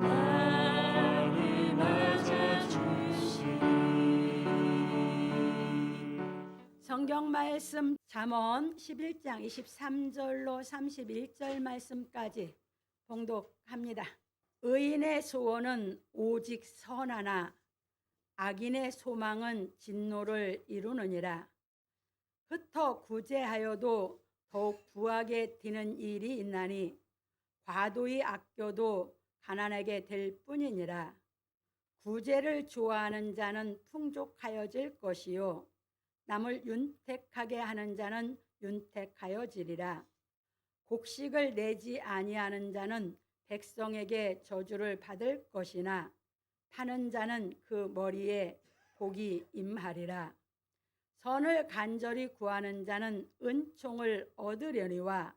나를 맞아주시니. 성경 말씀 잠언 11장 23절로 31절 말씀까지 봉독합니다. 의인의 소원은 오직 선하나 악인의 소망은 진노를 이루느니라. 흩어 구제하여도 더욱 부하게 되는 일이 있나니 과도히 아껴도 가난하게 될 뿐이니라. 구제를 좋아하는 자는 풍족하여질 것이요 남을 윤택하게 하는 자는 윤택하여지리라. 곡식을 내지 아니하는 자는 백성에게 저주를 받을 것이나 파는 자는 그 머리에 복이 임하리라. 선을 간절히 구하는 자는 은총을 얻으려니와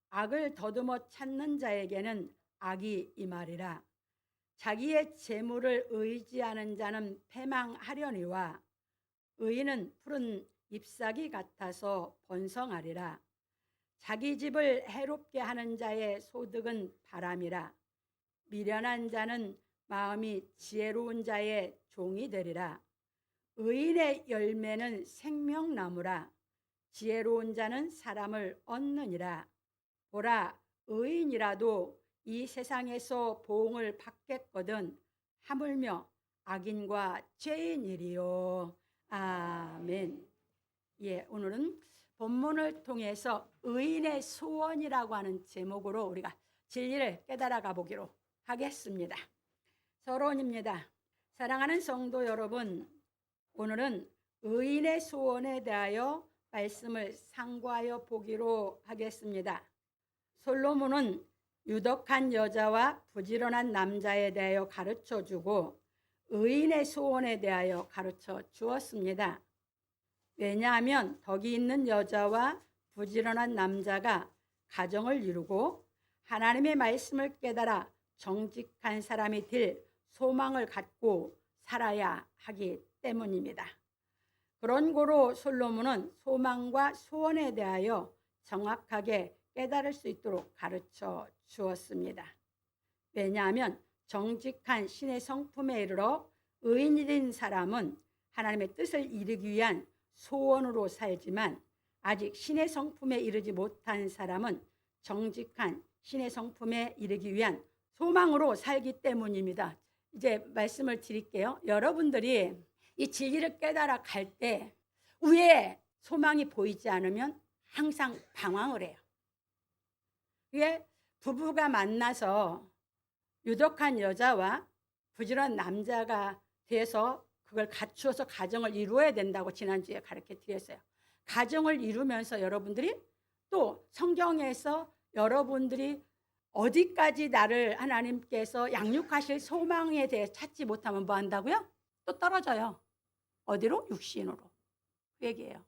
악을 더듬어 찾는 자에게는 악이 임하리라. 자기의 재물을 의지하는 자는 패망하려니와 의인은 푸른 잎사귀 같아서 번성하리라. 자기 집을 해롭게 하는 자의 소득은 바람이라. 미련한 자는 마음이 지혜로운 자의 종이 되리라. 의인의 열매는 생명나무라. 지혜로운 자는 사람을 얻느니라. 보라, 의인이라도 이 세상에서 보응을 받겠거든 하물며 악인과 죄인이리요. 아멘. 예, 오늘은 본문을 통해서 의인의 소원이라고 하는 제목으로 우리가 진리를 깨달아가 보기로 하겠습니다. 서론입니다. 사랑하는 성도 여러분, 오늘은 의인의 소원에 대하여 말씀을 상고하여 보기로 하겠습니다. 솔로몬은 유덕한 여자와 부지런한 남자에 대하여 가르쳐주고 의인의 소원에 대하여 가르쳐 주었습니다. 왜냐하면 덕이 있는 여자와 부지런한 남자가 가정을 이루고 하나님의 말씀을 깨달아 정직한 사람이 될 소망을 갖고 살아야 하기 때문입니다. 그런 고로 솔로몬은 소망과 소원에 대하여 정확하게 깨달을 수 있도록 가르쳐 주었습니다. 왜냐하면 정직한 신의 성품에 이르러 의인이 된 사람은 하나님의 뜻을 이루기 위한 소원으로 살지만 아직 신의 성품에 이르지 못한 사람은 정직한 신의 성품에 이르기 위한 소망으로 살기 때문입니다. 이제 말씀을 드릴게요. 여러분들이 이 진리를 깨달아 갈 때 위에 소망이 보이지 않으면 항상 방황을 해요. 이게 부부가 만나서 유덕한 여자와 부지런한 남자가 돼서 그걸 갖추어서 가정을 이루어야 된다고 지난주에 가르쳐 드렸어요. 가정을 이루면서 여러분들이 또 성경에서 여러분들이 어디까지 나를 하나님께서 양육하실 소망에 대해 찾지 못하면 뭐 한다고요? 또 떨어져요. 어디로? 육신으로. 그 얘기예요.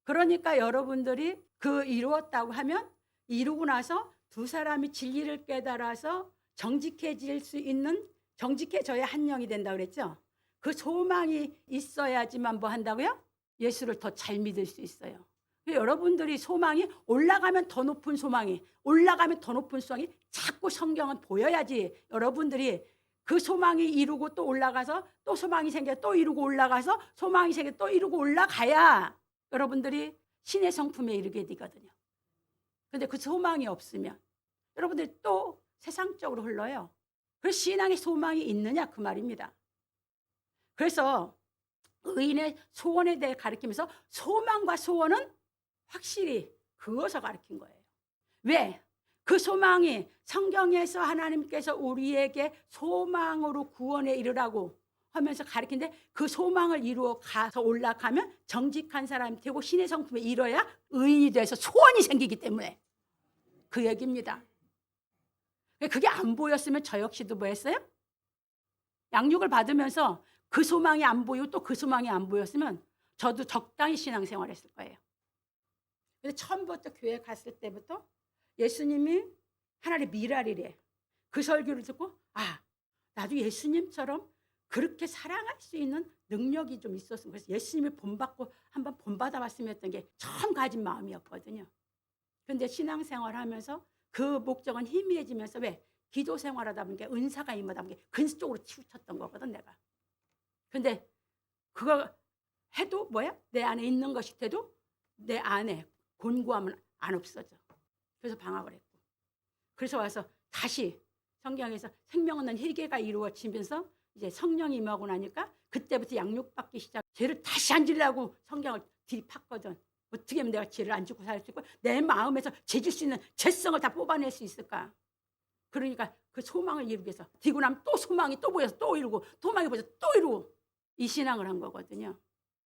그러니까 여러분들이 그 이루었다고 하면 이루고 나서 두 사람이 진리를 깨달아서 정직해질 수 있는 정직해져야 한 영이 된다고 그랬죠. 그 소망이 있어야지만 뭐 한다고요? 예수를 더 잘 믿을 수 있어요. 여러분들이 소망이 올라가면 더 높은 소망이 올라가면 더 높은 소망이 자꾸 성경은 보여야지 여러분들이 그 소망이 이루고 또 올라가서 또 소망이 생겨 또 이루고 올라가서 소망이 생겨 또 이루고 올라가야 여러분들이 신의 성품에 이르게 되거든요. 그런데 그 소망이 없으면 여러분들이 또 세상적으로 흘러요. 그래서 신앙의 소망이 있느냐 그 말입니다. 그래서 의인의 소원에 대해 가르치면서 소망과 소원은 확실히 그어서 가르친 거예요. 왜? 그 소망이 성경에서 하나님께서 우리에게 소망으로 구원에 이르라고 하면서 가르치는데 그 소망을 이루어 가서 올라가면 정직한 사람이 되고 신의 성품에 이뤄야 의인이 돼서 소원이 생기기 때문에 그 얘기입니다. 그게 안 보였으면 저 역시도 뭐 했어요? 양육을 받으면서 그 소망이 안 보이고 또 그 소망이 안 보였으면 저도 적당히 신앙생활 했을 거예요. 근데 처음부터 교회 갔을 때부터 예수님이 하나님의 미랄이래. 그 설교를 듣고 나도 예수님처럼 그렇게 사랑할 수 있는 능력이 좀 있었으면 그래서 예수님이 본받고 한번 본받아봤으면 했던 게 처음 가진 마음이었거든요. 그런데 신앙생활 하면서 그 목적은 희미해지면서 왜? 기도 생활하다 보니까 은사가 임하다 보니까 근쪽으로 치우쳤던 거거든 내가. 근데 그거 해도 뭐야? 내 안에 있는 것이 돼도 내 안에 곤고함은 안 없어져. 그래서 방학을 했고. 그래서 와서 다시 성경에서 생명 없는 회개가 이루어지면서 이제 성령이 임하고 나니까 그때부터 양육받기 시작. 죄를 다시 안 지려고 성경을 들이팠거든. 어떻게 하면 내가 죄를 안 짓고 살 수 있고 내 마음에서 죄질 수 있는 죄성을 다 뽑아낼 수 있을까? 그러니까 그 소망을 이루기 위해서 뒤고 나면 또 소망이 또 보여서 또 이루고 소망이 보여서 또 이루고 이 신앙을 한 거거든요.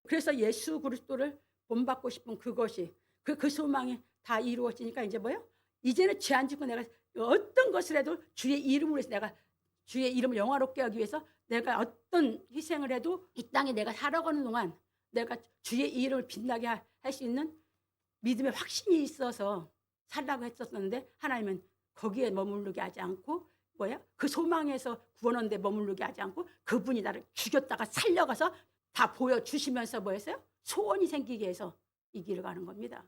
그래서 예수 그리스도를 본받고 싶은 그것이 그 소망이 다 이루어지니까 이제 뭐요? 이제는 죄 안 짓고 내가 어떤 것을 해도 주의 이름으로 해서 내가 주의 이름을 영화롭게 하기 위해서 내가 어떤 희생을 해도 이 땅에 내가 살아가는 동안 내가 주의 이름을 빛나게 할 수 있는 믿음의 확신이 있어서 살라고 했었는데 하나님은 거기에 머무르게 하지 않고 뭐야? 그 소망에서 구원한 데 머무르게 하지 않고 그분이 나를 죽였다가 살려가서 다 보여주시면서 뭐였어요? 소원이 생기게 해서 이 길을 가는 겁니다.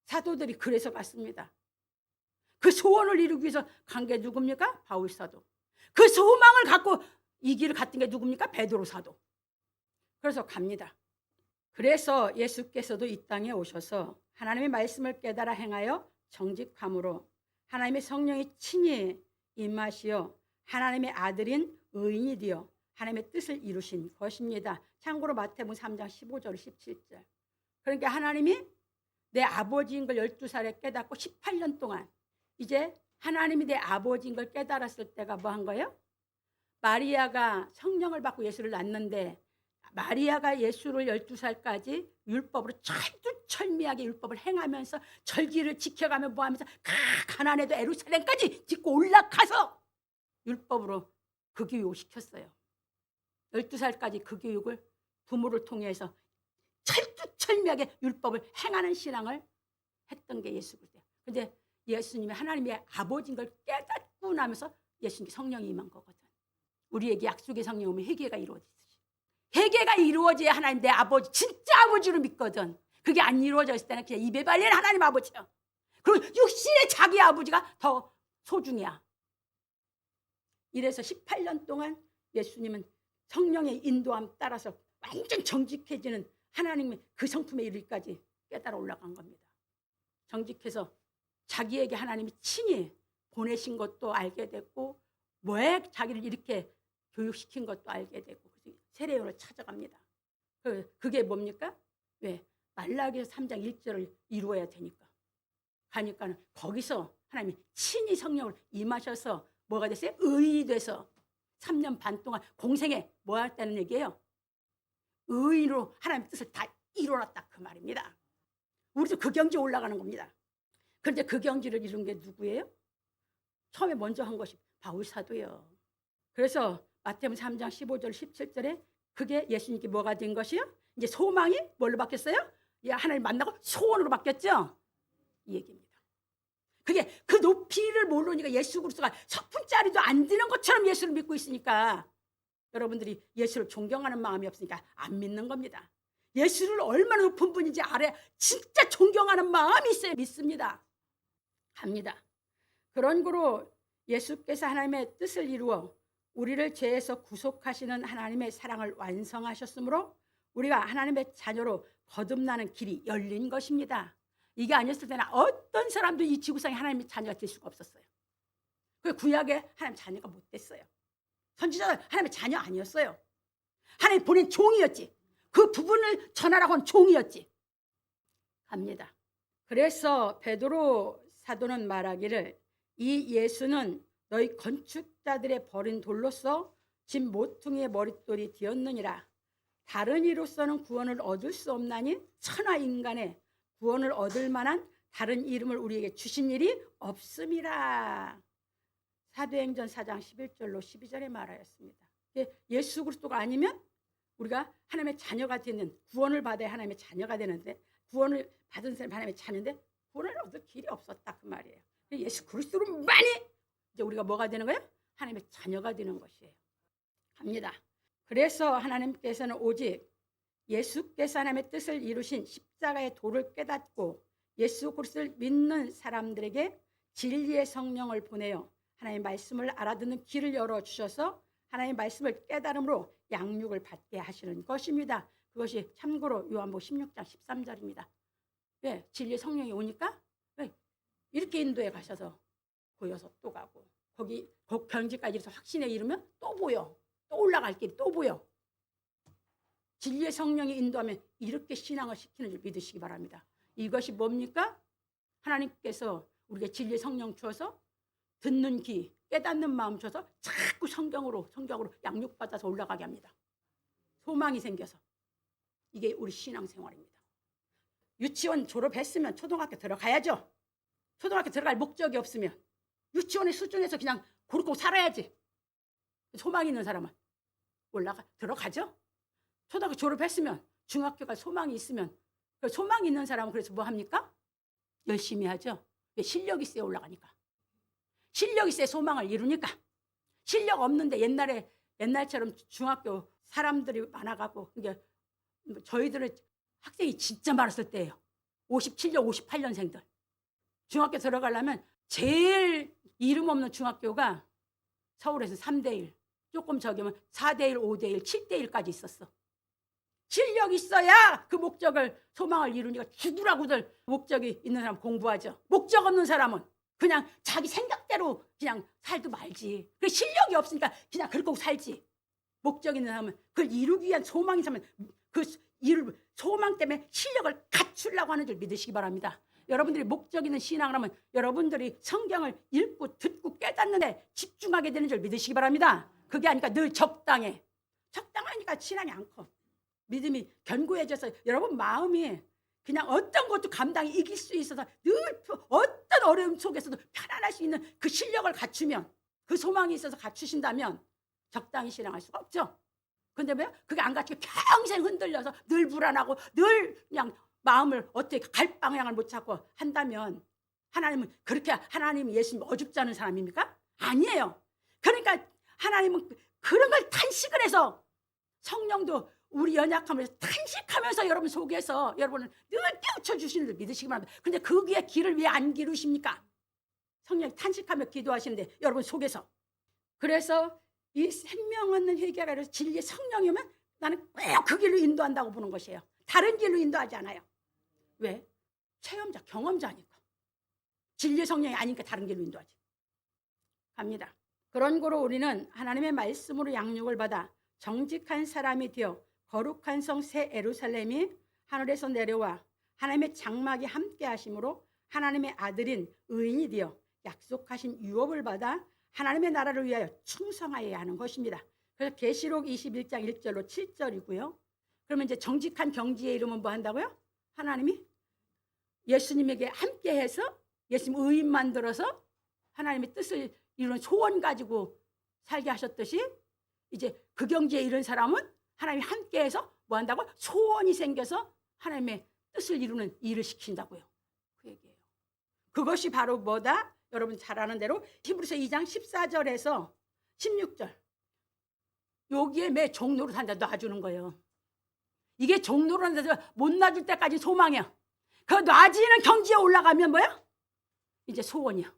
사도들이 그래서 갔습니다. 그 소원을 이루기 위해서 간 게 누굽니까? 바울 사도. 그 소망을 갖고 이 길을 갔던 게 누굽니까? 베드로 사도. 그래서 갑니다. 그래서 예수께서도 이 땅에 오셔서 하나님의 말씀을 깨달아 행하여 정직함으로 하나님의 성령이 친히 임하시어 하나님의 아들인 의인이 되어 하나님의 뜻을 이루신 것입니다. 참고로 마태복음 3장 15절 17절. 그러니까 하나님이 내 아버지인 걸 12살에 깨닫고 18년 동안 이제 하나님이 내 아버지인 걸 깨달았을 때가 뭐 한 거예요? 마리아가 성령을 받고 예수를 낳는데 마리아가 예수를 12살까지 율법으로 철두철미하게 율법을 행하면서 절기를 지켜가며 뭐하면서 가나안에도 예루살렘까지 딛고 올라가서 율법으로 그 교육을 시켰어요. 12살까지 그 교육을 부모를 통해서 철두철미하게 율법을 행하는 신앙을 했던 게 예수 그리스도예요. 근데 예수님이 하나님의 아버지인 걸 깨닫고 나면서 예수님께 성령이 임한 거거든. 우리에게 약속의 성령이 오면 회개가 이루어지듯이. 회개가 이루어져야 하나님 내 아버지 진짜 아버지로 믿거든. 그게 안 이루어져 있을 때는 그냥 입에 발리는 하나님 아버지야. 그리고 육신의 자기 아버지가 더 소중이야. 이래서 18년 동안 예수님은 성령의 인도함 따라서 완전 정직해지는 하나님의 그 성품에 이르기까지 깨달아 올라간 겁니다. 정직해서 자기에게 하나님이 친히 보내신 것도 알게 됐고 왜 자기를 이렇게 교육시킨 것도 알게 되고 세례요한을 찾아갑니다. 그게 뭡니까? 왜? 말라기서 3장 1절을 이루어야 되니까. 가니까 거기서 하나님이 친히 성령을 임하셔서 뭐가 됐어요? 의인이 돼서 3년 반 동안 공생에 뭐 했다는 얘기예요? 의인으로 하나님의 뜻을 다 이뤄놨다 그 말입니다. 우리도 그 경지에 올라가는 겁니다. 그런데 그 경지를 이룬 게 누구예요? 처음에 먼저 한 것이 바울 사도예요. 그래서 마태복음 3장 15절 17절에 그게 예수님께 뭐가 된 것이요? 이제 소망이 뭘로 바뀌었어요? 하나님 만나고 소원으로 바뀌었죠? 이 얘기입니다. 그게 그 높이를 모르니까 예수 그리스도가 석푼짜리도 안 되는 것처럼 예수를 믿고 있으니까 여러분들이 예수를 존경하는 마음이 없으니까 안 믿는 겁니다. 예수를 얼마나 높은 분인지 알아야 진짜 존경하는 마음이 있어야 믿습니다. 합니다. 그런 거로 예수께서 하나님의 뜻을 이루어 우리를 죄에서 구속하시는 하나님의 사랑을 완성하셨으므로 우리가 하나님의 자녀로 거듭나는 길이 열린 것입니다. 이게 아니었을 때는 어떤 사람도 이 지구상에 하나님의 자녀가 될 수가 없었어요. 그 구약에 하나님 자녀가 못 됐어요. 선지자는 하나님의 자녀 아니었어요. 하나님 보낸 종이었지. 그 부분을 전하라고 한 종이었지. 갑니다. 그래서 베드로 사도는 말하기를 이 예수는 너희 건축자들의 버린 돌로서 집 모퉁이의 머릿돌이 되었느니라. 다른 이로서는 구원을 얻을 수 없나니 천하 인간의 구원을 얻을 만한 다른 이름을 우리에게 주신 일이 없음이라. 사도행전 4장 11절로 12절에 말하였습니다. 예수 그리스도가 아니면 우리가 하나님의 자녀가 되는 구원을 받아야 하나님의 자녀가 되는데 구원을 받은 사람이 하나님의 자녀인데 구원을 얻을 길이 없었다 그 말이에요. 예수 그리스도로만이 이제 우리가 뭐가 되는 거예요? 하나님의 자녀가 되는 것이에요. 갑니다. 그래서 하나님께서는 오직 예수께서 하나님의 뜻을 이루신 십자가의 도를 깨닫고 예수 그리스도를 믿는 사람들에게 진리의 성령을 보내요. 하나님의 말씀을 알아듣는 귀를 열어주셔서 하나님의 말씀을 깨달음으로 양육을 받게 하시는 것입니다. 그것이 참고로 요한복음 16장 13절입니다. 왜? 진리의 성령이 오니까 왜? 이렇게 인도에 가셔서 보여서 또 가고 거기 경지까지 해서 확신에 이르면 또 보여. 또 올라갈 길이 또 보여. 진리의 성령이 인도하면 이렇게 신앙을 시키는 줄 믿으시기 바랍니다. 이것이 뭡니까? 하나님께서 우리에게 진리의 성령 주어서 듣는 귀, 깨닫는 마음 줘서 자꾸 성경으로 양육받아서 올라가게 합니다. 소망이 생겨서. 이게 우리 신앙생활입니다. 유치원 졸업했으면 초등학교 들어가야죠. 초등학교 들어갈 목적이 없으면 유치원의 수준에서 그냥 고르고 살아야지. 소망 있는 사람은 들어가죠. 초등학교 졸업했으면 중학교가 소망이 있으면 그 소망 있는 사람은 그래서 뭐 합니까? 열심히 하죠. 실력이 있어야 올라가니까. 실력이 있어야 소망을 이루니까. 실력 없는데 옛날처럼 중학교 사람들이 많아가고 이게 저희들은 학생이 진짜 많았을 때예요. 57년, 58년생들. 중학교 들어가려면 제일 이름 없는 중학교가 서울에서 3대1, 조금 적으면 4대1, 5대1, 7대1까지 있었어. 실력이 있어야 그 목적을, 소망을 이루니까 죽으라고들 목적이 있는 사람 공부하죠. 목적 없는 사람은 그냥 자기 생각대로 그냥 살도 말지. 그 실력이 없으니까 그냥 그렇게 살지. 목적 있는 사람은 그걸 이루기 위한 소망이 있으면 그 소망 때문에 실력을 갖추려고 하는 줄 믿으시기 바랍니다. 여러분들이 목적 있는 신앙을 하면 여러분들이 성경을 읽고 듣고 깨닫는데 집중하게 되는 줄 믿으시기 바랍니다. 그게 아니까 늘 적당해. 적당하니까 신앙이 안 커. 믿음이 견고해져서 여러분 마음이 그냥 어떤 것도 감당이 이길 수 있어서 늘 어떤 어려움 속에서도 편안할 수 있는 그 실력을 갖추면, 그 소망이 있어서 갖추신다면 적당히 신앙할 수가 없죠. 근데 왜? 그게 안 갖추고 평생 흔들려서 늘 불안하고 늘 그냥 마음을 어떻게 갈 방향을 못 찾고 한다면 하나님은 그렇게, 하나님이 예수님 어줍지 않은 사람입니까? 아니에요. 그러니까 하나님은 그런 걸 탄식을 해서 성령도 우리 연약함을 탄식하면서 여러분 속에서 여러분을 늘 깨우쳐 주시는 줄 믿으시기 바랍니다. 근데 그 위에 길을 왜 안 기르십니까? 성령이 탄식하며 기도하시는데 여러분 속에서. 그래서 이 생명 얻는 회개가 아니라 진리의 성령이면 나는 꼭 그 길로 인도한다고 보는 것이에요. 다른 길로 인도하지 않아요. 왜? 체험자, 경험자니까. 진리의 성령이 아니니까 다른 길로 인도하지. 갑니다. 그런 거로 우리는 하나님의 말씀으로 양육을 받아 정직한 사람이 되어 거룩한 성 새 예루살렘이 하늘에서 내려와 하나님의 장막이 함께 하심으로 하나님의 아들인 의인이 되어 약속하신 유업을 받아 하나님의 나라를 위하여 충성하여야 하는 것입니다. 그래서 계시록 21장 1절로 7절이고요. 그러면 이제 정직한 경지에 이르면 뭐 한다고요? 하나님이 예수님에게 함께해서 예수님 의인 만들어서 하나님의 뜻을 이루는 소원 가지고 살게 하셨듯이 이제 그 경지에 이른 사람은 하나님이 함께해서 뭐 한다고? 소원이 생겨서 하나님의 뜻을 이루는 일을 시킨다고요. 그 얘기예요. 그것이 바로 뭐다? 여러분 잘 아는 대로 히브리서 2장 14절에서 16절. 여기에 매 종로로 산다 놔주는 거예요. 이게 종로로 산다 못 놔줄 때까지 소망이야. 그 놔지는 경지에 올라가면 뭐야? 이제 소원이야.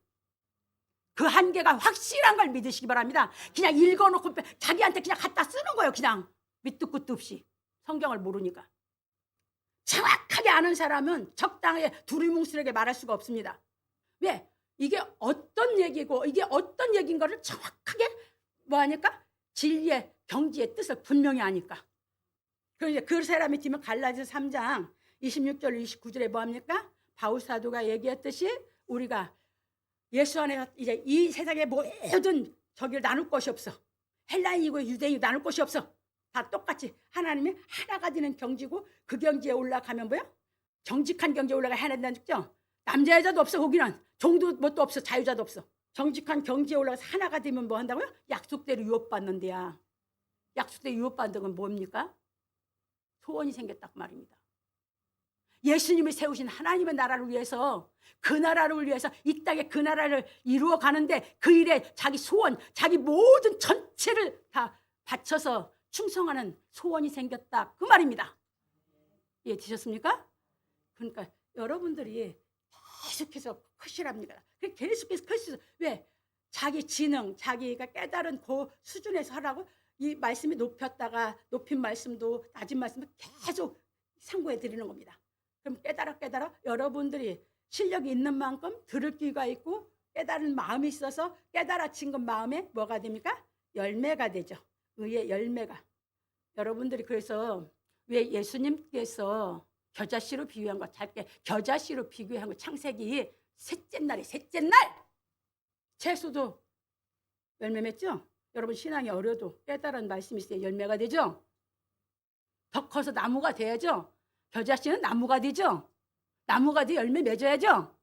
그 한계가 확실한 걸 믿으시기 바랍니다. 그냥 읽어놓고 자기한테 그냥 갖다 쓰는 거예요. 그냥 밑도 끝도 없이. 성경을 모르니까. 정확하게 아는 사람은 적당하게 두리뭉술하게 말할 수가 없습니다. 왜? 이게 어떤 얘기고 이게 어떤 얘기인 거를 정확하게 뭐 하니까? 진리의 경지의 뜻을 분명히 아니까. 그러니까 그 사람이 뒤면 갈라디아서 3장 26절 29절에 뭐 합니까? 바울 사도가 얘기했듯이 우리가 예수 안에서 이제 이 세상의 모든 저기를 나눌 것이 없어. 헬라인이고 유대인이고 나눌 것이 없어. 다 똑같이 하나님이 하나가 되는 경지고 그 경지에 올라가면 뭐야? 정직한 경지에 올라가야 된다는 거죠. 남자 여자도 없어. 거기는 종도 뭣도 없어. 자유자도 없어. 정직한 경지에 올라가서 하나가 되면 뭐 한다고요? 약속대로 유업받는 데야. 약속대로 유업받는 건 뭡니까? 소원이 생겼다고 말입니다. 예수님이 세우신 하나님의 나라를 위해서, 그 나라를 위해서 이 땅에 그 나라를 이루어 가는데 그 일에 자기 소원, 자기 모든 전체를 다 바쳐서 충성하는 소원이 생겼다. 그 말입니다. 이해되셨습니까? 그러니까 여러분들이 계속해서 크시랍니다. 계속해서 크시죠. 왜? 자기 지능, 자기가 깨달은 그 수준에서 하라고 이 말씀이 높인 말씀도 낮은 말씀도 계속 상고해 드리는 겁니다. 그럼 깨달아 여러분들이 실력이 있는 만큼 들을 귀가 있고 깨달은 마음이 있어서 깨달아진 것 마음에 뭐가 됩니까? 열매가 되죠. 의의 열매가. 여러분들이 그래서 왜 예수님께서 겨자씨로 비유한 거 짧게 겨자씨로 비교한 거 창세기 셋째 날에 셋째 날 채소도 열매 맺죠? 여러분 신앙이 어려도 깨달은 말씀이 있어야 열매가 되죠? 더 커서 나무가 돼야죠? 겨자씨는 나무가 되죠? 나무가 돼 열매 맺어야죠?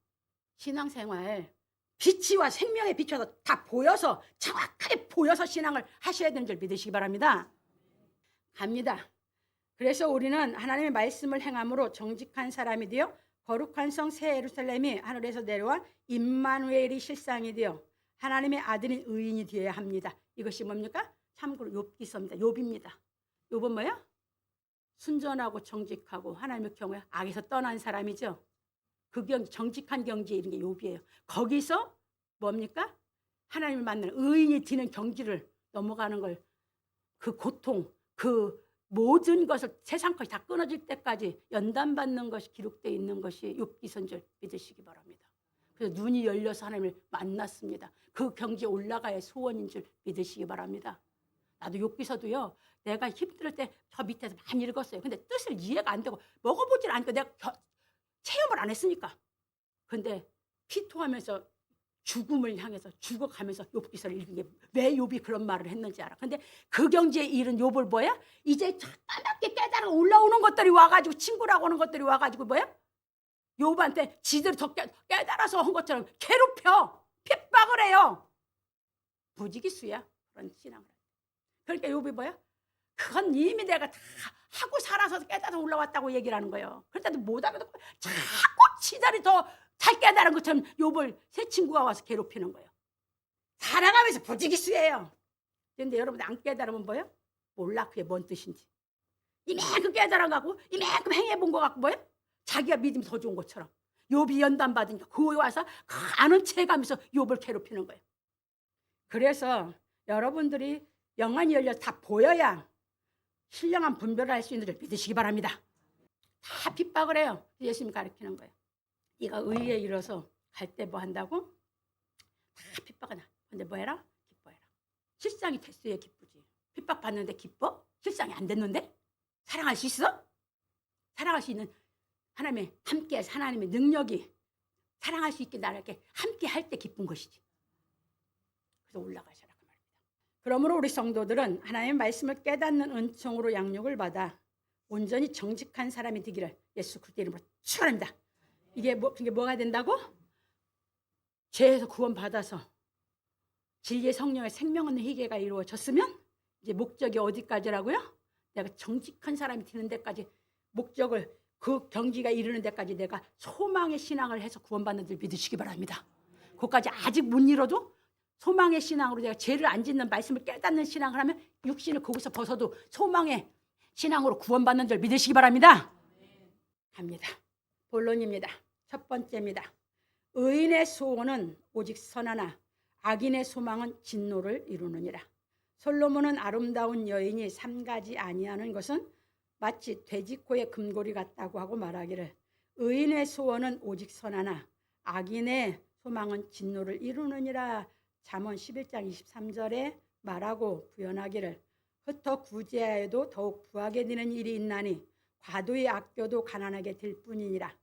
신앙생활 빛이와 생명에 비춰서 다 보여서 정확하게 보여서 신앙을 하셔야 되는 줄 믿으시기 바랍니다. 갑니다. 그래서 우리는 하나님의 말씀을 행함으로 정직한 사람이 되어 거룩한 성 새 예루살렘이 하늘에서 내려와 임마누엘이 실상이 되어 하나님의 아들인 의인이 되어야 합니다. 이것이 뭡니까? 참고로 욥기서입니다. 욥입니다. 욥은 뭐야? 순전하고 정직하고 하나님의 경우에 악에서 떠난 사람이죠. 그 정직한 경지 이런 게 욥이에요. 거기서 뭡니까? 하나님을 만나는 의인이 되는 경지를 넘어가는 걸 그 고통, 그 모든 것을 세상 것이 다 끊어질 때까지 연단받는 것이 기록되어 있는 것이 욥기서인 줄 믿으시기 바랍니다. 그래서 눈이 열려서 하나님을 만났습니다. 그 경지에 올라가야 소원인 줄 믿으시기 바랍니다. 나도 욥기서도요. 내가 힘들 때 저 밑에서 많이 읽었어요. 근데 뜻을 이해가 안 되고 먹어보질 않으니까 내가 체험을 안 했으니까. 근데 피토하면서 죽음을 향해서 죽어가면서 욥기서를 읽은 게 왜 욥이 그런 말을 했는지 알아. 근데 그 경지에 이른 욥을 뭐야? 이제 까맣게 깨달아 올라오는 것들이 와가지고 친구라고 하는 것들이 와가지고 뭐야? 욥한테 지들이 더 깨달아서 한 것처럼 괴롭혀 핍박을 해요. 부지기수야 그런 신앙을. 그러니까 욥이 뭐야? 그건 이미 내가 다 하고 살아서 깨달아서 올라왔다고 얘기를 하는 거예요. 그런데도 못 알아듣고 자꾸 지들이 더 잘 깨달은 것처럼 욥을 새 친구가 와서 괴롭히는 거예요. 살아가면서 부지기수예요. 그런데 여러분 안 깨달으면 뭐예요? 몰라 그게 뭔 뜻인지. 이만큼 깨달아가고 이만큼 행해본 것 같고 뭐예요? 자기가 믿음이 더 좋은 것처럼. 욥이 연단받으니까 그거 와서 아는 체가면서 욥을 괴롭히는 거예요. 그래서 여러분들이 영안이 열려서 다 보여야 신령한 분별을 할 수 있는 줄 믿으시기 바랍니다. 다 핍박을 해요. 예수님 가르치는 거예요. 네가 의에 이뤄서 갈 때 뭐 한다고? 다 핍박을 나. 근데 뭐 해라? 기뻐해라. 실상이 됐어야 기쁘지. 핍박 받는데 기뻐? 실상이 안 됐는데? 사랑할 수 있어? 사랑할 수 있는 하나님의 함께 하나님의 능력이 사랑할 수 있게 나를 함께 할 때 기쁜 것이지. 그래서 올라가셔라 그 말입니다. 그러므로 우리 성도들은 하나님의 말씀을 깨닫는 은총으로 양육을 받아 온전히 정직한 사람이 되기를 예수 그리스도 이름으로 축원합니다. 이게 뭐가 된다고? 죄에서 구원받아서 진리의 성령의 생명 없는 희계가 이루어졌으면 이제 목적이 어디까지라고요? 내가 정직한 사람이 되는 데까지 목적을 그 경지가 이르는 데까지 내가 소망의 신앙을 해서 구원받는 줄 믿으시기 바랍니다. 그것까지 아직 못 이뤄도 소망의 신앙으로 내가 죄를 안 짓는 말씀을 깨닫는 신앙을 하면 육신을 거기서 벗어도 소망의 신앙으로 구원받는 줄 믿으시기 바랍니다. 갑니다. 본론입니다. 첫 번째입니다. 의인의 소원은 오직 선하나 악인의 소망은 진노를 이루느니라. 솔로몬은 아름다운 여인이 삼가지 아니하는 것은 마치 돼지코의 금고리 같다고 하고 말하기를 의인의 소원은 오직 선하나 악인의 소망은 진노를 이루느니라. 잠언 11장 23절에 말하고 부연하기를 흩어 구제하여도 더욱 구하게 되는 일이 있나니 과도히 아껴도 가난하게 될 뿐이니라.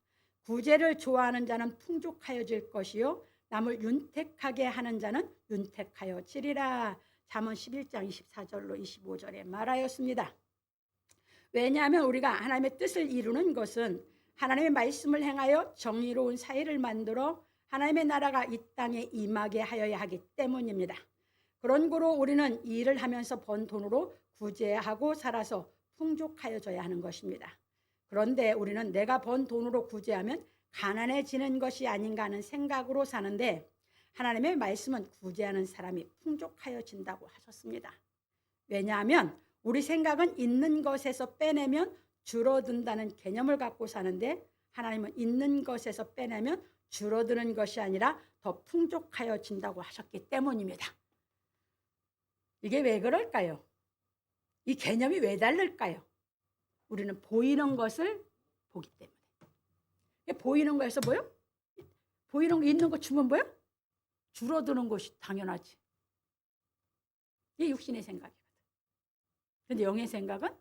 구제를 좋아하는 자는 풍족하여질 것이요 남을 윤택하게 하는 자는 윤택하여지리라. 잠언 11장 24절로 25절에 말하였습니다. 왜냐하면 우리가 하나님의 뜻을 이루는 것은 하나님의 말씀을 행하여 정의로운 사회를 만들어 하나님의 나라가 이 땅에 임하게 하여야 하기 때문입니다. 그런 고로 우리는 이 일을 하면서 번 돈으로 구제하고 살아서 풍족하여져야 하는 것입니다. 그런데 우리는 내가 번 돈으로 구제하면 가난해지는 것이 아닌가 하는 생각으로 사는데 하나님의 말씀은 구제하는 사람이 풍족하여진다고 하셨습니다. 왜냐하면 우리 생각은 있는 것에서 빼내면 줄어든다는 개념을 갖고 사는데 하나님은 있는 것에서 빼내면 줄어드는 것이 아니라 더 풍족하여진다고 하셨기 때문입니다. 이게 왜 그럴까요? 이 개념이 왜 다를까요? 우리는 보이는 것을 보기 때문에. 보이는 거에서 뭐요? 보이는 거 있는 거 주면 뭐요? 줄어드는 것이 당연하지. 이게 육신의 생각이거든. 그런데 영의 생각은,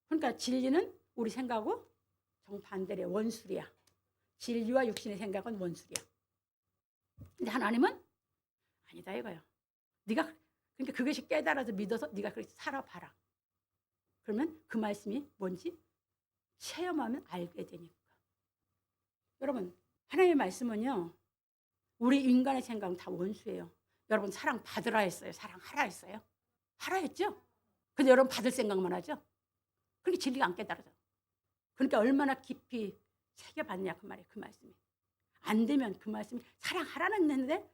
그러니까 진리는 우리 생각하고 정반대래. 원술이야. 진리와 육신의 생각은 원술이야. 근데 하나님은 아니다 이거예요. 네가 그러니까 그것이 깨달아서 믿어서 네가 그렇게 살아봐라. 그러면 그 말씀이 뭔지 체험하면 알게 되니까. 여러분, 하나님의 말씀은요, 우리 인간의 생각은 다 원수예요. 여러분, 사랑 받으라 했어요? 사랑하라 했어요? 하라 했죠? 근데 여러분 받을 생각만 하죠? 그렇게 진리가 안 깨달아져. 그러니까 얼마나 깊이 새겨봤냐 그 말이에요. 그 말씀이. 안 되면 그 말씀이 사랑하라는 했는데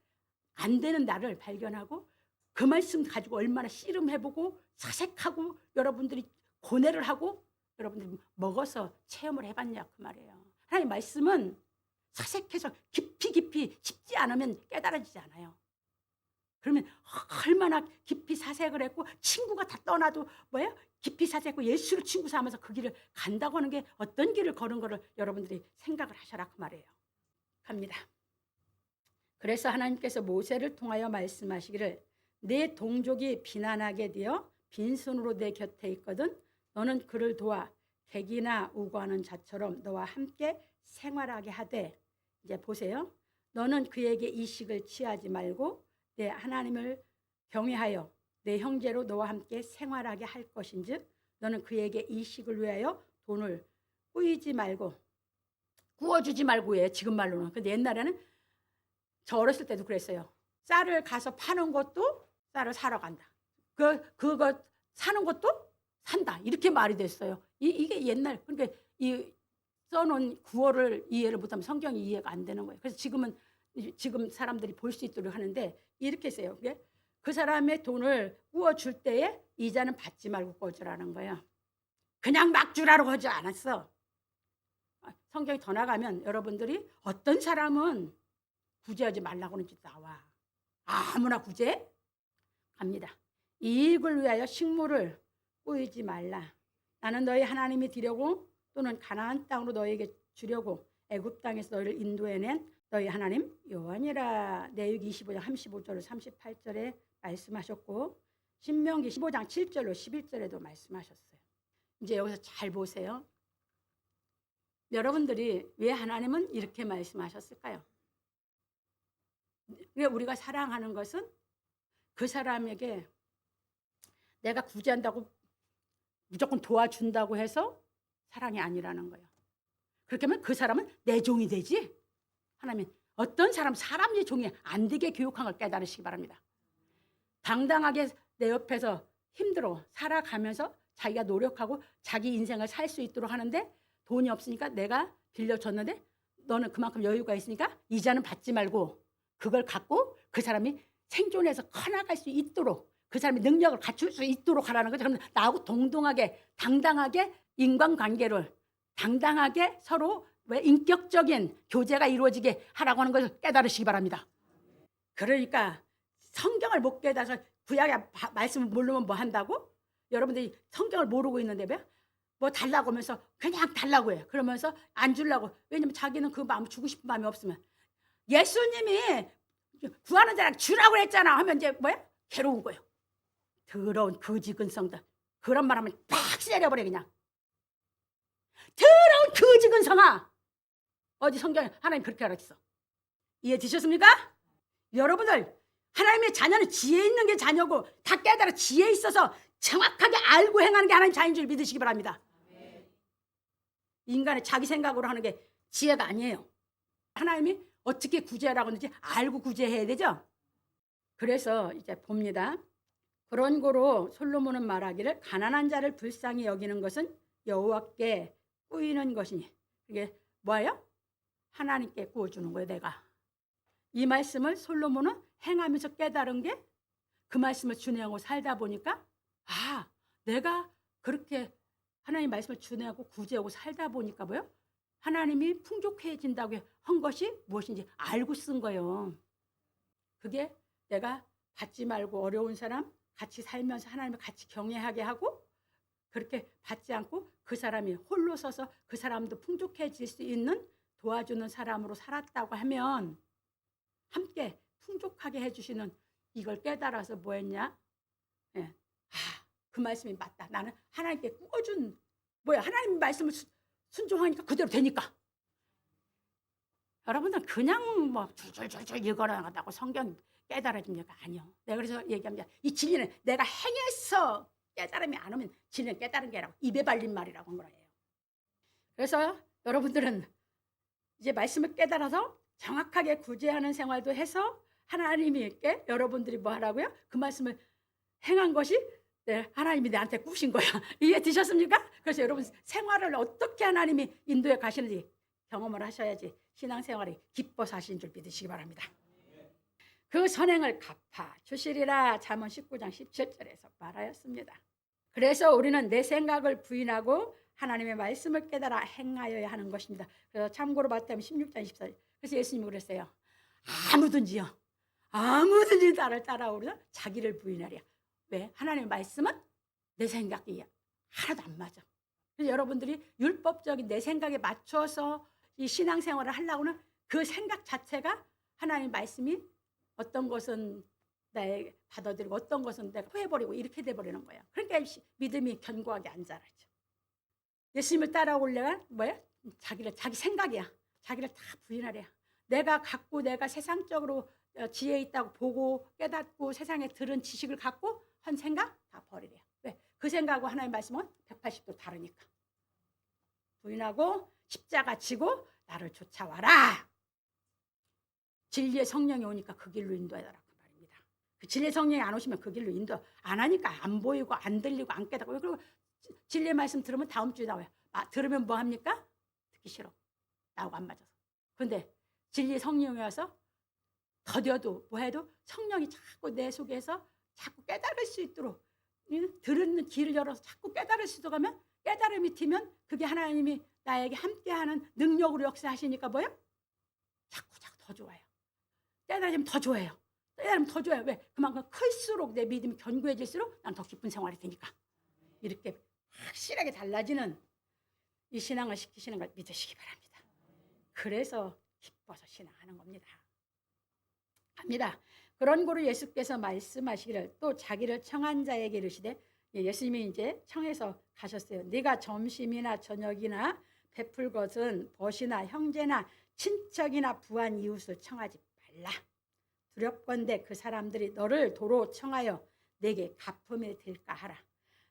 안 되는 나를 발견하고 그 말씀 가지고 얼마나 씨름해보고 사색하고 여러분들이 고뇌를 하고 여러분들이 먹어서 체험을 해봤냐 그 말이에요. 하나님 말씀은 사색해서 깊이 쉽지 않으면 깨달아지지 않아요. 그러면 얼마나 깊이 사색을 했고 친구가 다 떠나도 뭐예요? 깊이 사색했고 예수를 친구 삼아서 그 길을 간다고 하는 게 어떤 길을 걸은 거를 여러분들이 생각을 하셔라 그 말이에요. 갑니다. 그래서 하나님께서 모세를 통하여 말씀하시기를 내 동족이 비난하게 되어 빈손으로 내 곁에 있거든 너는 그를 도와 객이나 우고하는 자처럼 너와 함께 생활하게 하되 이제 보세요. 너는 그에게 이식을 취하지 말고 내 하나님을 경외하여 내 형제로 너와 함께 생활하게 할 것인즉 너는 그에게 이식을 위하여 돈을 꾸이지 말고 구워주지 말고 해 지금 말로는. 근데 옛날에는 저 어렸을 때도 그랬어요. 쌀을 가서 파는 것도 쌀을 사러 간다. 그거 사는 것도 산다. 이렇게 말이 됐어요. 이게 옛날 그러니까 이 써놓은 구어를 이해를 못하면 성경이 이해가 안 되는 거예요. 그래서 지금 사람들이 볼 수 있도록 하는데 이렇게 써요. 그 사람의 돈을 구워줄 때에 이자는 받지 말고 구워주라는 거예요. 그냥 막 주라고 하지 않았어. 성경이 더 나가면 여러분들이 어떤 사람은 구제하지 말라고 하는지 나와. 아무나 구제? 갑니다. 이익을 위하여 식물을 꾸이지 말라. 나는 너희 하나님이 되려고 또는 가나안 땅으로 너희에게 주려고 애굽 땅에서 너희를 인도해낸 너희 하나님 여호와니라. 레위기 25장 35절 38절에 말씀하셨고 신명기 15장 7절로 11절에도 말씀하셨어요. 이제 여기서 잘 보세요. 여러분들이 왜 하나님은 이렇게 말씀하셨을까요? 우리가 사랑하는 것은 그 사람에게 내가 구제한다고 무조건 도와준다고 해서 사랑이 아니라는 거예요. 그렇게 하면 그 사람은 내 종이 되지. 하나님 어떤 사람의 종이 안 되게 교육한 걸 깨달으시기 바랍니다. 당당하게 내 옆에서 힘들어 살아가면서 자기가 노력하고 자기 인생을 살 수 있도록 하는데 돈이 없으니까 내가 빌려줬는데 너는 그만큼 여유가 있으니까 이자는 받지 말고 그걸 갖고 그 사람이 생존해서 커나갈 수 있도록 그 사람이 능력을 갖출 수 있도록 하라는 거죠. 그럼 나하고 동등하게 당당하게 인간관계를 당당하게 서로 인격적인 교제가 이루어지게 하라고 하는 것을 깨달으시기 바랍니다. 그러니까 성경을 못 깨달아서 구약의 말씀을 모르면 뭐 한다고? 여러분들이 성경을 모르고 있는데 뭐 달라고 하면서 그냥 달라고 해요. 그러면서 안 주려고. 왜냐면 자기는 그 마음 주고 싶은 마음이 없으면 예수님이 구하는 자랑 주라고 했잖아 하면 이제 뭐야? 괴로운 거예요. 더러운 거지근성들. 그런 말 하면 팍 세려버려 그냥. 더러운 거지근성아. 어디 성경에 하나님 그렇게 알았어. 이해되셨습니까? 여러분들 하나님의 자녀는 지혜 있는 게 자녀고 다 깨달아 지혜 있어서 정확하게 알고 행하는 게 하나님 자녀인 줄 믿으시기 바랍니다. 인간의 자기 생각으로 하는 게 지혜가 아니에요. 하나님이 어떻게 구제하라고 하는지 알고 구제해야 되죠. 그래서 이제 봅니다. 그런 고로 솔로몬은 말하기를 가난한 자를 불쌍히 여기는 것은 여호와께 꾸이는 것이니. 이게 뭐예요? 하나님께 꾸어주는 거예요. 내가 이 말씀을 솔로몬은 행하면서 깨달은 게 그 말씀을 준행하고 살다 보니까 내가 그렇게 하나님 말씀을 준행하고 구제하고 살다 보니까 뭐요? 하나님이 풍족해진다고 한 것이 무엇인지 알고 쓴 거예요. 그게 내가 받지 말고 어려운 사람 같이 살면서 하나님을 같이 경외하게 하고 그렇게 받지 않고 그 사람이 홀로 서서 그 사람도 풍족해질 수 있는 도와주는 사람으로 살았다고 하면 함께 풍족하게 해주시는 이걸 깨달아서 뭐 했냐? 예. 그 말씀이 맞다. 나는 하나님께 꾸어준 하나님 말씀을 순종하니까 그대로 되니까. 여러분들 그냥 뭐 줄줄줄줄 읽어나가다고 성경 깨달아집니까? 아니요. 내가 그래서 얘기합니다. 이 진리는 내가 행해서 깨달음이 안 오면 진리는 깨달은 게 아니라 입에 발린 말이라고 한 거예요. 그래서 여러분들은 이제 말씀을 깨달아서 정확하게 구제하는 생활도 해서 하나님께 여러분들이 뭐 하라고요? 그 말씀을 행한 것이 하나님이 내한테 꾸신 거야. 이해 되셨습니까? 그래서 여러분 생활을 어떻게 하나님이 인도해 가시는지 경험을 하셔야지 신앙생활이 기뻐서 하시는 줄 믿으시기 바랍니다. 그 선행을 갚아 주시리라 잠언 19장 17절에서 말하였습니다. 그래서 우리는 내 생각을 부인하고 하나님의 말씀을 깨달아 행하여야 하는 것입니다. 그래서 참고로 봤다면 16장 24절. 그래서 예수님이 그랬어요. 아무든지 나를 따라오려 자기를 부인하랴. 왜? 하나님의 말씀은 내 생각이 하나도 안 맞아. 그래서 여러분들이 율법적인 내 생각에 맞춰서 이 신앙생활을 하려고는 그 생각 자체가 하나님의 말씀이 어떤 것은 나에게 받아들이고 어떤 것은 내가 후회버리고 이렇게 돼버리는 거예요. 그러니까 믿음이 견고하게 안 자라죠. 예수님을 따라오려면 자기 생각이야. 자기를 다 부인하래야. 내가 세상적으로 지혜 있다고 보고 깨닫고 세상에 들은 지식을 갖고 한 생각 다 버리래요. 왜? 그 생각하고 하나님의 말씀은 180도 다르니까. 부인하고 십자가 지고 나를 쫓아와라. 진리의 성령이 오니까 그 길로 인도하라 그 말입니다. 그 진리의 성령이 안 오시면 그 길로 인도 안 하니까 안 보이고 안 들리고 안 깨닫고. 그리고 진리의 말씀 들으면 다음 주에 나와요. 들으면 뭐 합니까? 듣기 싫어. 나하고 안 맞아서. 그런데 진리의 성령이 와서 더뎌도 뭐 해도 성령이 자꾸 내 속에서 자꾸 깨달을 수 있도록 들은 길을 열어서 자꾸 깨달을 수 있도록 하면 깨달음이 튀면 그게 하나님이 나에게 함께하는 능력으로 역사하시니까 뭐예요? 자꾸 더 좋아요. 깨달으면 더 좋아요. 깨달으면 더 좋아요. 왜? 그만큼 클수록 내 믿음이 견고해질수록 난 더 기쁜 생활이 되니까. 이렇게 확실하게 달라지는 이 신앙을 시키시는 걸 믿으시기 바랍니다. 그래서 기뻐서 신앙하는 겁니다. 합니다. 그런 고로 예수께서 말씀하시기를 또 자기를 청한 자에게 이르시되 예수님이 이제 청해서 가셨어요. 네가 점심이나 저녁이나 베풀 것은 벗이나 형제나 친척이나 부한 이웃을 청하지 말라. 두렵건대 그 사람들이 너를 도로 청하여 내게 갚음이 될까 하라.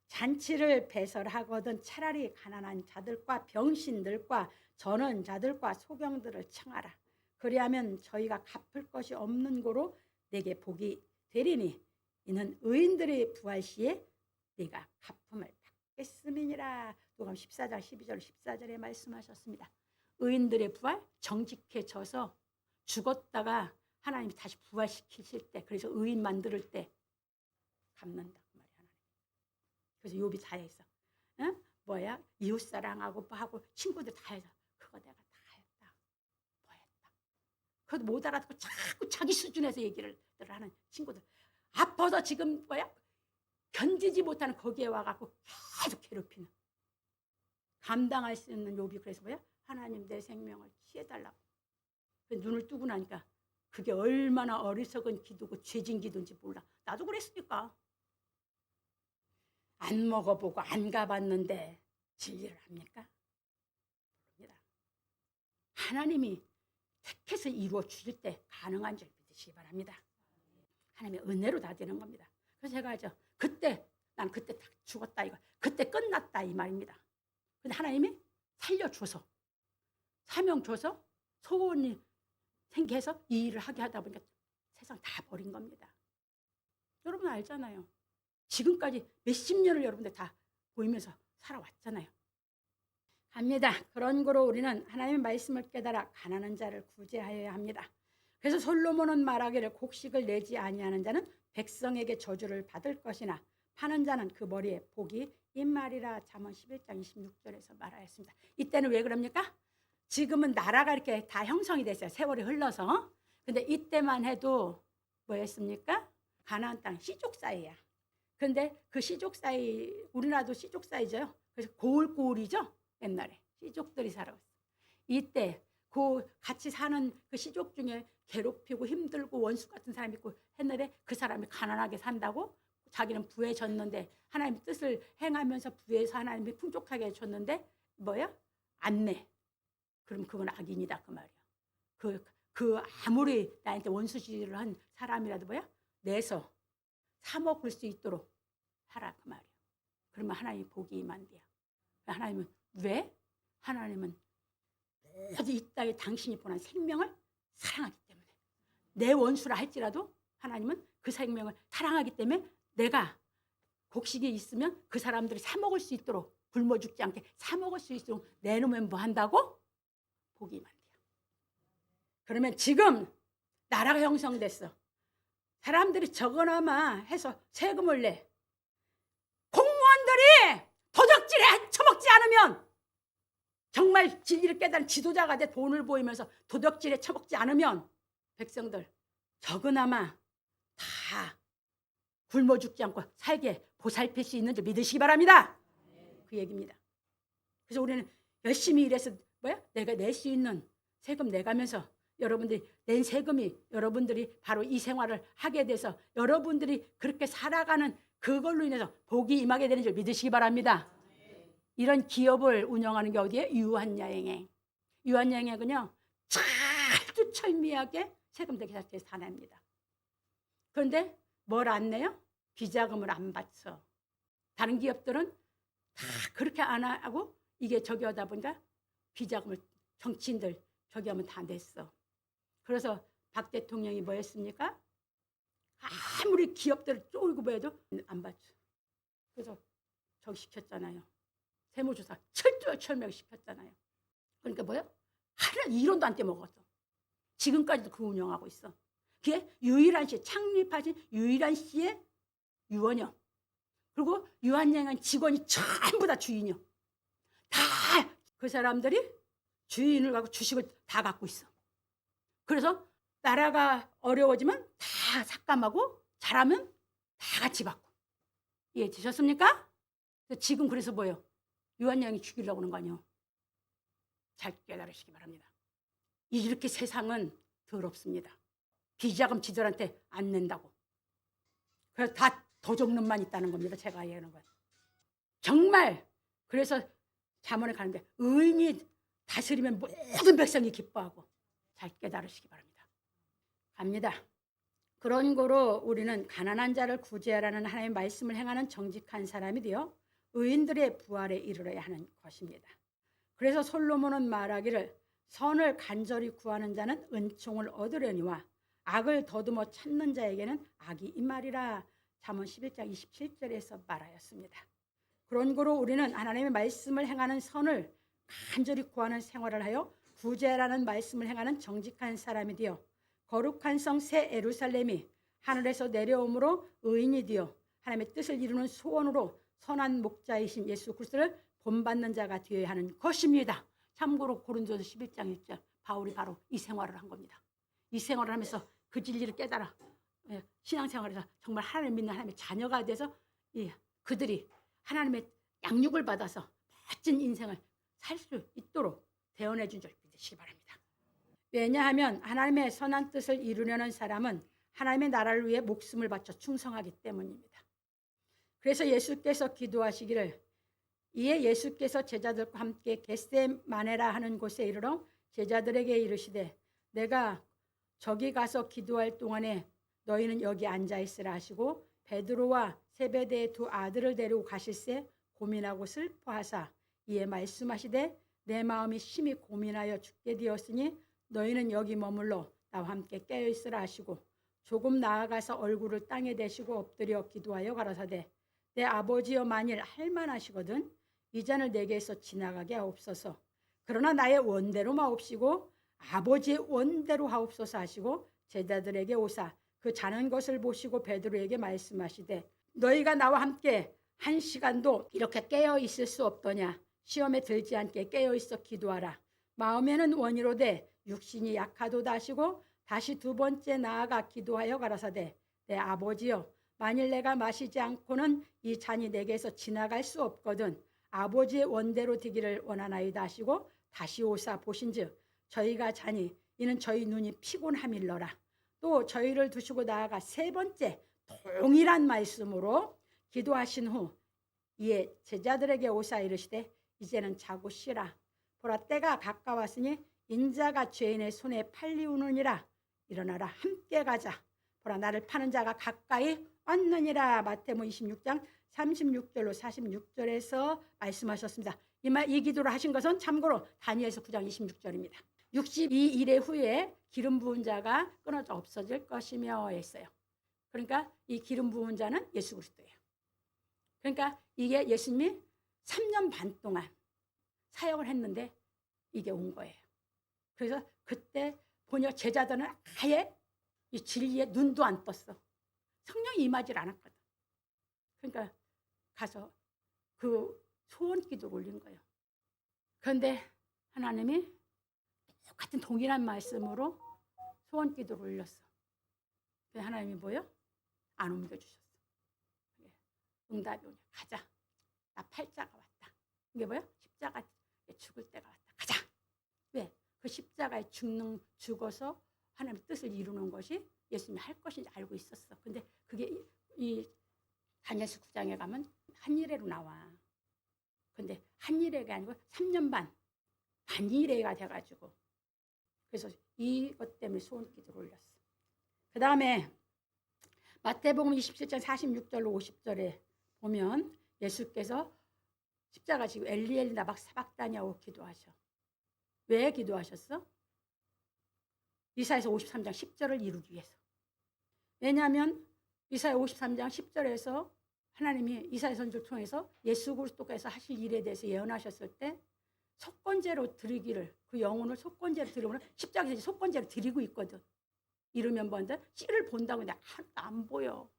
잔치를 배설하거든 차라리 가난한 자들과 병신들과 전원자들과 소경들을 청하라. 그리하면 저희가 갚을 것이 없는 고로 내게 복이 되리니 이는 의인들의 부활 시에 네가 갚음을 받겠음이니라. 누가복음 14장 12절 14절에 말씀하셨습니다. 의인들의 부활, 정직해져서 죽었다가 하나님이 다시 부활시키실 때, 그래서 의인 만들 때 갚는다 그 말이야 하나님. 그래서 욥이 다 했어. 응? 이웃사랑하고 하고 친구들 다 해서 그거 내가 다 했다. 뭐 했다. 그것도 못 알아듣고 자꾸 자기 수준에서 얘기를 하는 친구들. 아파서 지금 견디지 못하는 거기에 와갖고 계속 괴롭히는. 감당할 수 있는 욥이 그래서 하나님 내 생명을 취해달라고. 눈을 뜨고 나니까 그게 얼마나 어리석은 기도고 죄진 기도인지 몰라. 나도 그랬으니까. 안 먹어보고 안 가봤는데 진리를 합니까? 모릅니다. 하나님이 택해서 이루어 주실 때 가능한 줄 믿으시기 바랍니다. 하나님의 은혜로 다 되는 겁니다. 그래서 제가 하죠. 난 그때 다 죽었다 이거. 그때 끝났다 이 말입니다. 근데 하나님이 살려줘서 사명 줘서 소원이 생겨서 이 일을 하게 하다 보니까 세상 다 버린 겁니다. 여러분 알잖아요. 지금까지 몇십 년을 여러분들 다 보이면서 살아왔잖아요. 합니다. 그런 거로 우리는 하나님의 말씀을 깨달아 가난한 자를 구제하여야 합니다. 그래서 솔로몬은 말하기를 곡식을 내지 아니하는 자는 백성에게 저주를 받을 것이나 파는 자는 그 머리에 복이 임말이라 잠언 11장 26절에서 말하였습니다. 이때는 왜 그럽니까? 지금은 나라가 이렇게 다 형성이 됐어요. 세월이 흘러서. 근데 이때만 해도 뭐였습니까? 가나안 땅 시족사이야. 근데 그 시족사이, 우리나라도 시족사이죠. 그래서 고을고을이죠. 옛날에 시족들이 살아왔어. 이때 그 같이 사는 그 시족 중에 괴롭히고 힘들고 원수 같은 사람이 있고 했는데 그 사람이 가난하게 산다고 자기는 부해졌는데 하나님 뜻을 행하면서 부해서 하나님이 풍족하게 해줬는데 뭐야? 안 내. 그럼 그건 악인이다 그 말이야. 그 아무리 나한테 원수질을 한 사람이라도 뭐야? 내서 사 먹을 수 있도록 하라 그 말이야. 그러면 하나님이 복이 임한대요. 하나님은 왜? 하나님은 모두 이 땅에 당신이 보낸 생명을 사랑하기 때문에 내 원수라 할지라도 하나님은 그 생명을 사랑하기 때문에 내가 곡식이 있으면 그 사람들이 사 먹을 수 있도록 굶어 죽지 않게 사 먹을 수 있도록 내놓으면 뭐 한다고? 복이 임한대요. 그러면 지금 나라가 형성됐어. 사람들이 적어나마 해서 세금을 내. 공무원들이 도적질에 처먹지 않으면 정말 진리를 깨달은 지도자가 돼 돈을 보이면서 도덕질에 처먹지 않으면 백성들 적어나마 다 굶어 죽지 않고 살게 보살필 수 있는 줄 믿으시기 바랍니다. 그 얘기입니다. 그래서 우리는 열심히 일해서 뭐야? 내가 낼 수 있는 세금 내가면서 여러분들이 낸 세금이 여러분들이 바로 이 생활을 하게 돼서 여러분들이 그렇게 살아가는 그걸로 인해서 복이 임하게 되는 줄 믿으시기 바랍니다. 이런 기업을 운영하는 게 어디에? 유한여행에. 유한여행은요 철두철미하게 세금 대기사태에서 다 냅니다. 그런데 뭘 안 내요? 비자금을 안 받쳐. 다른 기업들은 다 그렇게 안 하고 이게 저기 하다 보니까 비자금을 정치인들 저기 하면 다 냈어. 그래서 박 대통령이 뭐 했습니까? 아무리 기업들을 쪼이고 뭐해도 안 받쳐. 그래서 저기 시켰잖아요. 세무조사 철두철미하게 시켰잖아요. 그러니까 뭐야? 하나 1원도 안 떼먹었어. 지금까지도 그 운영하고 있어. 그게 유일한 씨, 창립하신 유일한 씨의 유언이요. 그리고 유한여행한 직원이 전부 다 주인이요. 다 그 사람들이 주인을 갖고 주식을 다 갖고 있어. 그래서 나라가 어려워지면 다 삭감하고 잘하면 다 같이 받고. 이해되셨습니까? 지금 그래서 뭐예요? 유한여행이 죽이려고 하는 거 아니에요. 잘 깨달으시기 바랍니다. 이렇게 세상은 더럽습니다. 비자금 지들한테 안 낸다고. 그래서 다 도적놈만 있다는 겁니다. 제가 얘기하는 거예요. 정말 그래서 잠언에 가는데 의인이 다스리면 모든 백성이 기뻐하고. 잘 깨달으시기 바랍니다. 갑니다. 그런 거로 우리는 가난한 자를 구제하라는 하나님의 말씀을 행하는 정직한 사람이 되어 의인들의 부활에 이르러야 하는 것입니다. 그래서 솔로몬은 말하기를 선을 간절히 구하는 자는 은총을 얻으려니와 악을 더듬어 찾는 자에게는 악이 임하리라. 잠언 11장 27절에서 말하였습니다. 그런 거로 우리는 하나님의 말씀을 행하는 선을 간절히 구하는 생활을 하여 구제라는 말씀을 행하는 정직한 사람이 되어 거룩한 성 새 예루살렘이 하늘에서 내려옴으로 의인이 되어 하나님의 뜻을 이루는 소원으로 선한 목자이신 예수 그리스도를 본받는 자가 되어야 하는 것입니다. 참고로 고린도서 11장 1절 바울이 바로 이 생활을 한 겁니다. 이 생활을 하면서 그 진리를 깨달아 신앙생활에서 정말 하나님 믿는 하나님의 자녀가 돼서 그들이 하나님의 양육을 받아서 멋진 인생을 살 수 있도록 대언해 준 줄 믿으시기 바랍니다. 왜냐하면 하나님의 선한 뜻을 이루려는 사람은 하나님의 나라를 위해 목숨을 바쳐 충성하기 때문입니다. 그래서 예수께서 기도하시기를 이에 예수께서 제자들과 함께 겟세마네라 하는 곳에 이르러 제자들에게 이르시되 내가 저기 가서 기도할 동안에 너희는 여기 앉아 있으라 하시고 베드로와 세베대의 두 아들을 데리고 가실새 고민하고 슬퍼하사 이에 말씀하시되 내 마음이 심히 고민하여 죽게 되었으니 너희는 여기 머물러 나와 함께 깨어 있으라 하시고 조금 나아가서 얼굴을 땅에 대시고 엎드려 기도하여 가라사대 내 아버지여 만일 할만하시거든 이 잔을 내게서 지나가게 하옵소서. 그러나 나의 원대로 마옵시고 아버지의 원대로 하옵소서 하시고 제자들에게 오사 그 자는 것을 보시고 베드로에게 말씀하시되 너희가 나와 함께 1시간도 이렇게 깨어 있을 수 없더냐. 시험에 들지 않게 깨어 있어 기도하라. 마음에는 원이로되 육신이 약하도다 하시고 다시 두 번째 나아가 기도하여 가라사대 내 아버지여 만일 내가 마시지 않고는 이 잔이 내게서 지나갈 수 없거든 아버지의 원대로 되기를 원하나이다 하시고 다시 오사 보신즉 저희가 자니 이는 저희 눈이 피곤함일러라. 또 저희를 두시고 나아가 세 번째 동일한 말씀으로 기도하신 후 이에 제자들에게 오사 이르시되 이제는 자고 쉬라. 보라 때가 가까웠으니 인자가 죄인의 손에 팔리우느니라. 일어나라 함께 가자. 보라 나를 파는 자가 가까이 왔느니라. 마태복음 26장 36절로 46절에서 말씀하셨습니다. 이 기도를 하신 것은 참고로 다니엘서 9장 26절입니다. 62일의 후에 기름 부은 자가 끊어져 없어질 것이며 했어요. 그러니까 이 기름 부은 자는 예수 그리스도예요. 그러니까 이게 예수님이 3년 반 동안 사역을 했는데 이게 온 거예요. 그래서 그때 보니까 제자들은 아예 이 진리에 눈도 안 떴어. 성령이 임하질 않았거든. 그러니까 가서 그 소원 기도를 올린 거예요. 그런데 하나님이 똑같은 동일한 말씀으로 소원 기도를 올렸어. 근데 하나님이 뭐요? 안 옮겨주셨어. 응답이 오냐. 가자. 나 팔자가 왔다. 이게 뭐야? 십자가 죽을 때가 왔다. 가자. 왜? 그 십자가에 죽어서 하나님의 뜻을 이루는 것이 예수님이 할 것인지 알고 있었어. 근데 그게 이 다니엘서 9장에 가면 한일회로 나와. 근데 한일회가 아니고 3년 반일회가 돼가지고 그래서 이것 때문에 소원 기도를 올렸어. 그 다음에 마태복음 27장 46절로 50절에 보면 예수께서 십자가 지고 엘리 나박 사박다냐고 기도하셔. 왜 기도하셨어? 이사야서 53장 10절을 이루기 위해서. 왜냐하면 이사야 53장 10절에서 하나님이 이사야 선지를 통해서 예수 그리스도께서 하실 일에 대해서 예언하셨을 때 속건제로 드리기를 그 영혼을 속건제로 드리고는 십자가에서 속건제로 드리고 있거든. 이러면 뭔데? 씨를 본다고 근데 하나도 안 보여.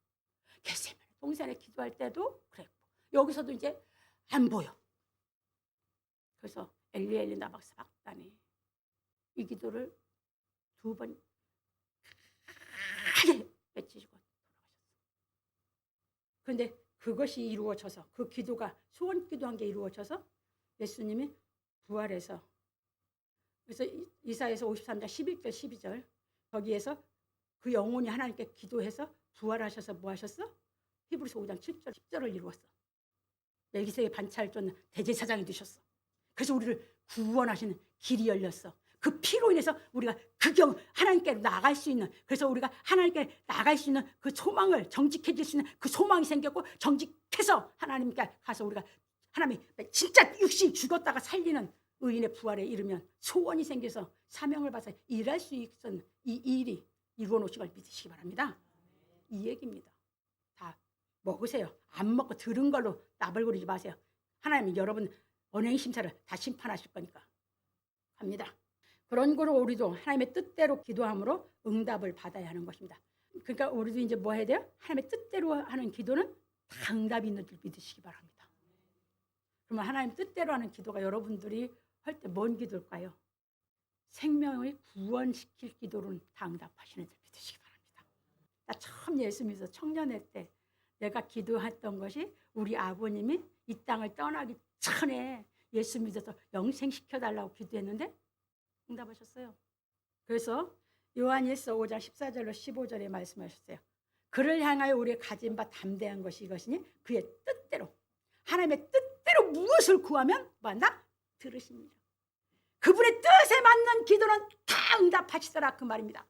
겟세마네 동산에 기도할 때도 그랬고 여기서도 이제 안 보여. 그래서 엘리 나박 사박다니 이 기도를 2번 크게 외치시고 돌아가셨어. 그런데 그것이 이루어져서 그 기도가 소원 기도한 게 이루어져서 예수님이 부활해서 그래서 이사야서 53장 11절 12절 거기에서 그 영혼이 하나님께 기도해서 부활하셔서 뭐 하셨어? 히브리서 5장 7절 10절을 이루었어. 멜기세덱의 반차를 쫓는 대제사장이 되셨어. 그래서 우리를 구원하시는 길이 열렸어. 그 피로 인해서 우리가 하나님께 나아갈 수 있는 그래서 우리가 하나님께 나아갈 수 있는 그 소망을 정직해질 수 있는 그 소망이 생겼고 정직해서 하나님께 가서 우리가 하나님이 진짜 육신 죽었다가 살리는 의인의 부활에 이르면 소원이 생겨서 사명을 받아서 일할 수 있는 이 일이 이루어 놓으신 걸 믿으시기 바랍니다. 이 얘기입니다. 다 먹으세요. 안 먹고 들은 걸로 나발거리지 마세요. 하나님이 여러분 언행 심사를 다 심판하실 거니까 합니다. 그런 거로 우리도 하나님의 뜻대로 기도함으로 응답을 받아야 하는 것입니다. 그러니까 우리도 이제 뭐 해야 돼요? 하나님의 뜻대로 하는 기도는 다 응답이 있는 줄 믿으시기 바랍니다. 그러면 하나님 뜻대로 하는 기도가 여러분들이 할 때 뭔 기도일까요? 생명을 구원시킬 기도는 다 응답하시는 줄 믿으시기 바랍니다. 나 처음 예수 믿어서 청년회 때 내가 기도했던 것이 우리 아버님이 이 땅을 떠나기 전에 예수 믿어서 영생시켜달라고 기도했는데 응답하셨어요. 그래서 요한일서 5장 14절로 15절에 말씀하셨어요. 그를 향하여 우리가 가진 바 담대한 것이 이것이니 그의 뜻대로 하나님의 뜻대로 무엇을 구하면 뭐한다? 들으십니다. 그분의 뜻에 맞는 기도는 다 응답하시더라 그 말입니다.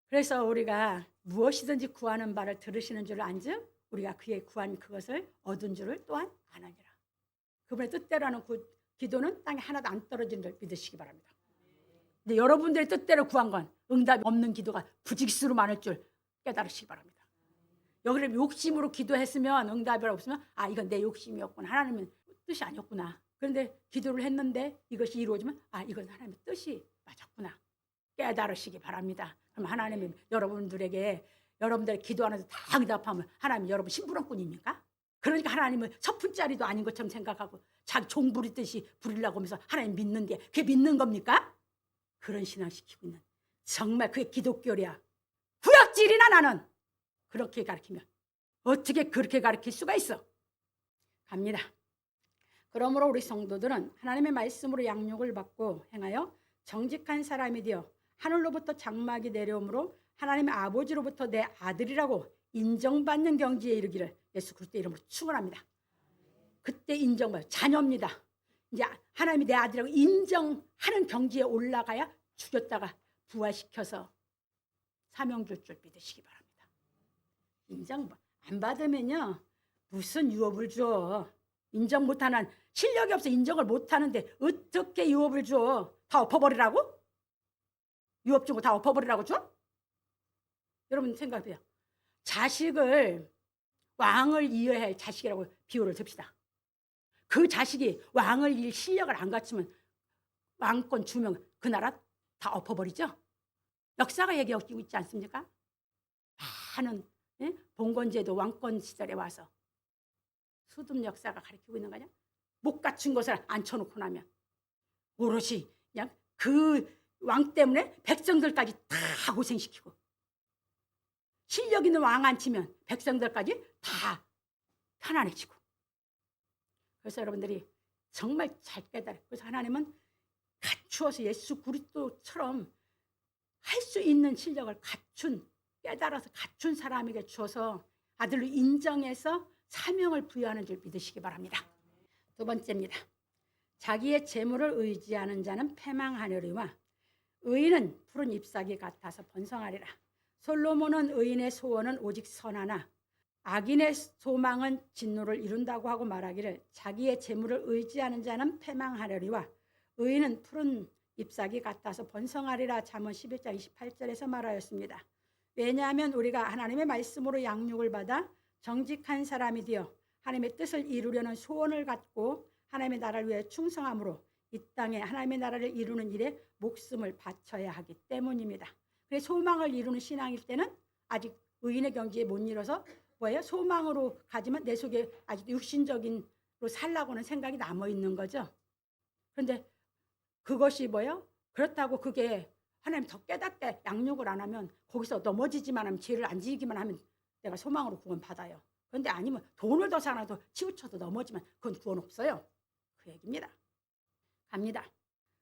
그래서 우리가 무엇이든지 구하는 바를 들으시는 줄 안즉 우리가 그의 구한 그것을 얻은 줄을 또한 아느니라. 그분의 뜻대로 하는 그 기도는 땅에 하나도 안 떨어지는 줄 믿으시기 바랍니다. 근데 여러분들의 뜻대로 구한 건 응답이 없는 기도가 부직수로 많을 줄 깨달으시기 바랍니다. 여기를 욕심으로 기도했으면 응답이 없으면 아 이건 내 욕심이었구나. 하나님은 뜻이 아니었구나. 그런데 기도를 했는데 이것이 이루어지면 아 이건 하나님의 뜻이 맞았구나. 깨달으시기 바랍니다. 그럼 하나님이 여러분들에게 여러분들의 기도하는데 다 응답하면 하나님 여러분 심부름꾼입니까? 그러니까 하나님은 첫푼짜리도 아닌 것처럼 생각하고 자기 종 부리듯이 부리려고 하면서 하나님 믿는데 그게 믿는 겁니까? 그런 신앙 시키고 있는 정말 그게 기독교랴. 구역질이나 나는 그렇게 가르치면 어떻게 그렇게 가르칠 수가 있어? 갑니다. 그러므로 우리 성도들은 하나님의 말씀으로 양육을 받고 행하여 정직한 사람이 되어 하늘로부터 장막이 내려오므로 하나님의 아버지로부터 내 아들이라고 인정받는 경지에 이르기를 예수 그리스도 이름으로 축원합니다. 그때 인정받아 자녀입니다. 이제 하나님이 내 아들이라고 인정하는 경지에 올라가야 죽였다가 부활시켜서 사명 줄 믿으시기 바랍니다. 인정 안 받으면요 무슨 유업을 줘. 인정 못하는 실력이 없어 인정을 못하는데 어떻게 유업을 줘? 다 엎어버리라고? 유업 주고 다 엎어버리라고 줘? 여러분 생각해요. 자식을 왕을 이어야 할 자식이라고 비유를 듭시다. 그 자식이 왕을 이을 실력을 안 갖추면 왕권 주면 그 나라 다 엎어버리죠. 역사가 얘기하고 있지 않습니까? 많은 봉건제도 왕권 시절에 와서 수dum 역사가 가르치고 있는 거 아니야? 못 갖춘 것을 앉혀놓고 나면 오롯이 그냥 그 왕 때문에 백성들까지 다 고생시키고 실력 있는 왕 앉히면 백성들까지 다 편안해지고. 그래서 여러분들이 정말 잘 깨달아요. 그래서 하나님은 갖추어서 예수 그리스도처럼 할 수 있는 실력을 깨달아서 갖춘 사람에게 주어서 아들로 인정해서 사명을 부여하는 줄 믿으시기 바랍니다. 두 번째입니다. 자기의 재물을 의지하는 자는 패망하려니와 의인은 푸른 잎사귀 같아서 번성하리라. 솔로몬은 의인의 소원은 오직 선하나 악인의 소망은 진노를 이룬다고 하고 말하기를 자기의 재물을 의지하는 자는 패망하려니와 의인은 푸른 잎사귀 같아서 번성하리라. 잠언 11장 28절에서 말하였습니다. 왜냐하면 우리가 하나님의 말씀으로 양육을 받아 정직한 사람이 되어 하나님의 뜻을 이루려는 소원을 갖고 하나님의 나라를 위해 충성함으로 이 땅에 하나님의 나라를 이루는 일에 목숨을 바쳐야 하기 때문입니다. 그래서 소망을 이루는 신앙일 때는 아직 의인의 경지에 못 이뤄서 뭐예요? 소망으로 가지만 내 속에 아직 육신적인로 살라고는 생각이 남아 있는 거죠. 그런데 그것이 뭐예요? 그렇다고 그게 하나님 더 깨닫게 양육을 안 하면 거기서 넘어지지만 하면 죄를 안 지기만 하면 내가 소망으로 구원 받아요. 그런데 아니면 돈을 더 사놔도 치우쳐도 넘어지면 그건 구원 없어요. 그 얘기입니다. 갑니다.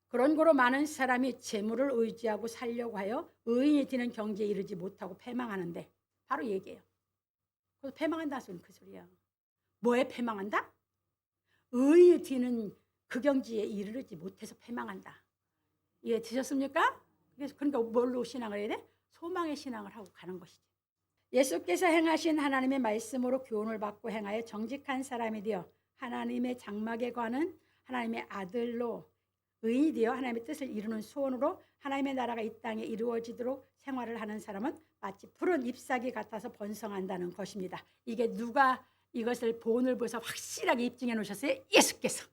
그런 거로 많은 사람이 재물을 의지하고 살려고 하여 의인이 되는 경지에 이르지 못하고 패망하는데 바로 얘기해요. 그래서 패망한다 소리는 그 소리야. 뭐에 패망한다? 의인이 되는 그 경지에 이르지 못해서 패망한다. 이해 되셨습니까? 그러니까 뭘로 신앙을 해야 돼? 소망의 신앙을 하고 가는 것이지. 예수께서 행하신 하나님의 말씀으로 교훈을 받고 행하여 정직한 사람이 되어 하나님의 장막에 관한 하나님의 아들로 의인이 되어 하나님의 뜻을 이루는 소원으로 하나님의 나라가 이 땅에 이루어지도록 생활을 하는 사람은 마치 푸른 잎사귀 같아서 번성한다는 것입니다. 이게 누가 이것을 본을 보서 확실하게 입증해 놓으셨어요? 예수께서.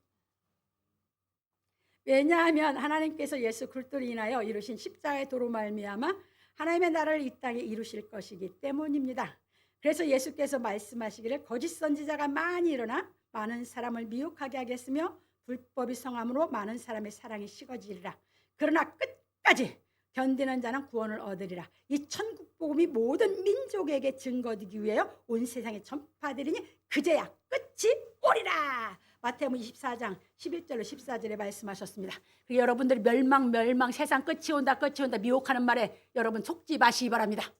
왜냐하면 하나님께서 예수 그리스도를 인하여 이루신 십자가의 도로 말미암아 하나님의 나라를 이 땅에 이루실 것이기 때문입니다. 그래서 예수께서 말씀하시기를 거짓 선지자가 많이 일어나 많은 사람을 미혹하게 하겠으며 불법이 성함으로 많은 사람의 사랑이 식어지리라. 그러나 끝까지 견디는 자는 구원을 얻으리라. 이 천국 복음이 모든 민족에게 증거되기 위하여 온 세상에 전파되리니 그제야 끝이 오리라. 마태복음 24장 11절로 14절에 말씀하셨습니다. 여러분들이 멸망 세상 끝이 온다 미혹하는 말에 여러분 속지 마시기 바랍니다.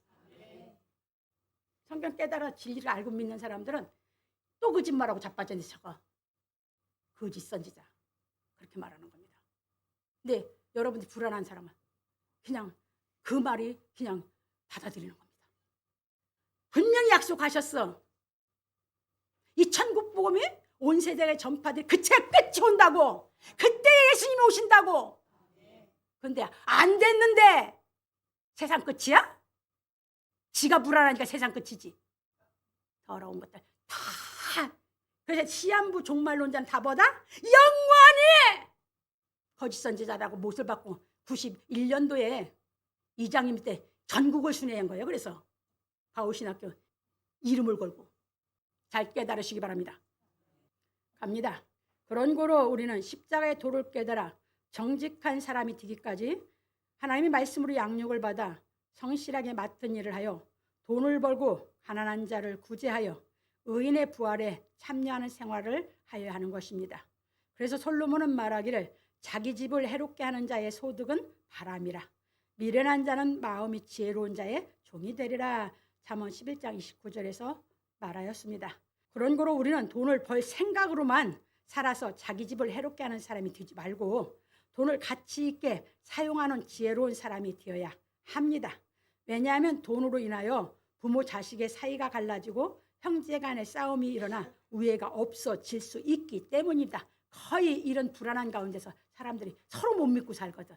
성경 깨달아 진리를 알고 믿는 사람들은 또 거짓말하고 자빠져 있어가 거짓 선지자 그렇게 말하는 겁니다. 근데 여러분들이 불안한 사람은 그냥 그 말이 그냥 받아들이는 겁니다. 분명히 약속하셨어. 이 천국 복음이 온 세상에 전파될 그때가 끝이 온다고. 그때 예수님이 오신다고. 그런데 안 됐는데 세상 끝이야? 지가 불안하니까 세상 끝이지. 더러운 것들 다. 그래서 시한부 종말론자는 다보다 영원히 거짓 선지자라고 못을 받고 91년도에 이장님 때 전국을 순회한 거예요. 그래서 바울신학교 이름을 걸고 잘 깨달으시기 바랍니다. 갑니다. 그런 고로 우리는 십자가의 도를 깨달아 정직한 사람이 되기까지 하나님의 말씀으로 양육을 받아 성실하게 맡은 일을 하여 돈을 벌고 가난한 자를 구제하여 의인의 부활에 참여하는 생활을 하여야 하는 것입니다. 그래서 솔로몬은 말하기를 자기 집을 해롭게 하는 자의 소득은 바람이라. 미련한 자는 마음이 지혜로운 자의 종이 되리라. 잠언 11장 29절에서 말하였습니다. 그런 거로 우리는 돈을 벌 생각으로만 살아서 자기 집을 해롭게 하는 사람이 되지 말고 돈을 가치 있게 사용하는 지혜로운 사람이 되어야 합니다. 왜냐하면 돈으로 인하여 부모 자식의 사이가 갈라지고 형제 간의 싸움이 일어나 우애가 없어질 수 있기 때문입니다. 거의 이런 불안한 가운데서 사람들이 서로 못 믿고 살거든.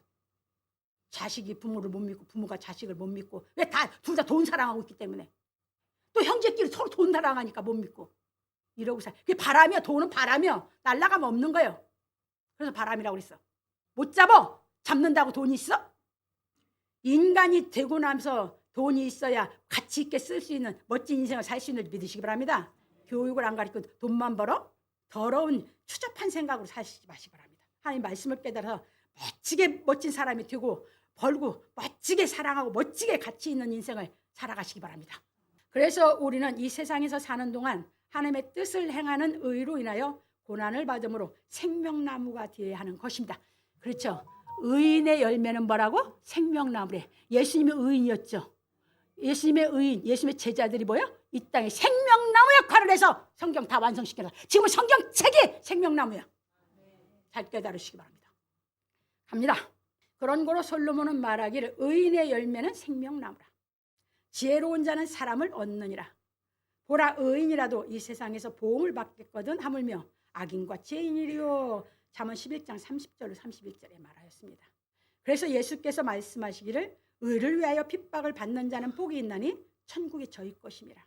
자식이 부모를 못 믿고 부모가 자식을 못 믿고 왜 다 둘 다 돈 사랑하고 있기 때문에 또 형제끼리 서로 돈 사랑하니까 못 믿고 이러고 살. 그게 바람이야. 돈은 바람이야. 날아가면 없는 거예요. 그래서 바람이라고 그랬어. 못 잡아. 잡는다고 돈이 있어? 인간이 되고 나서 돈이 있어야 가치 있게 쓸 수 있는 멋진 인생을 살 수 있는 줄 믿으시기 바랍니다. 교육을 안 가르치고 돈만 벌어? 더러운 추잡한 생각으로 사시지 마시기 바랍니다. 하나님 말씀을 깨달아서 멋지게 멋진 사람이 되고 벌고 멋지게 사랑하고 멋지게 가치 있는 인생을 살아가시기 바랍니다. 그래서 우리는 이 세상에서 사는 동안 하나님의 뜻을 행하는 의로 인하여 고난을 받음으로 생명나무가 되어야 하는 것입니다. 그렇죠? 의인의 열매는 뭐라고? 생명나무래. 예수님이 의인이었죠. 예수님의 의인, 예수님의 제자들이 뭐예요? 이 땅에 생명나무 역할을 해서 성경 다 완성시켜서 지금은 성경책이 생명나무야. 잘 깨달으시기 바랍니다. 갑니다. 그런 거로 솔로몬은 말하기를 의인의 열매는 생명나무라. 지혜로운 자는 사람을 얻느니라. 보라, 의인이라도 이 세상에서 보응을 받겠거든 하물며 악인과 죄인이리요. 잠언 11장 30절 31절에 말하였습니다. 그래서 예수께서 말씀하시기를 의를 위하여 핍박을 받는 자는 복이 있나니 천국이 저희 것임이라.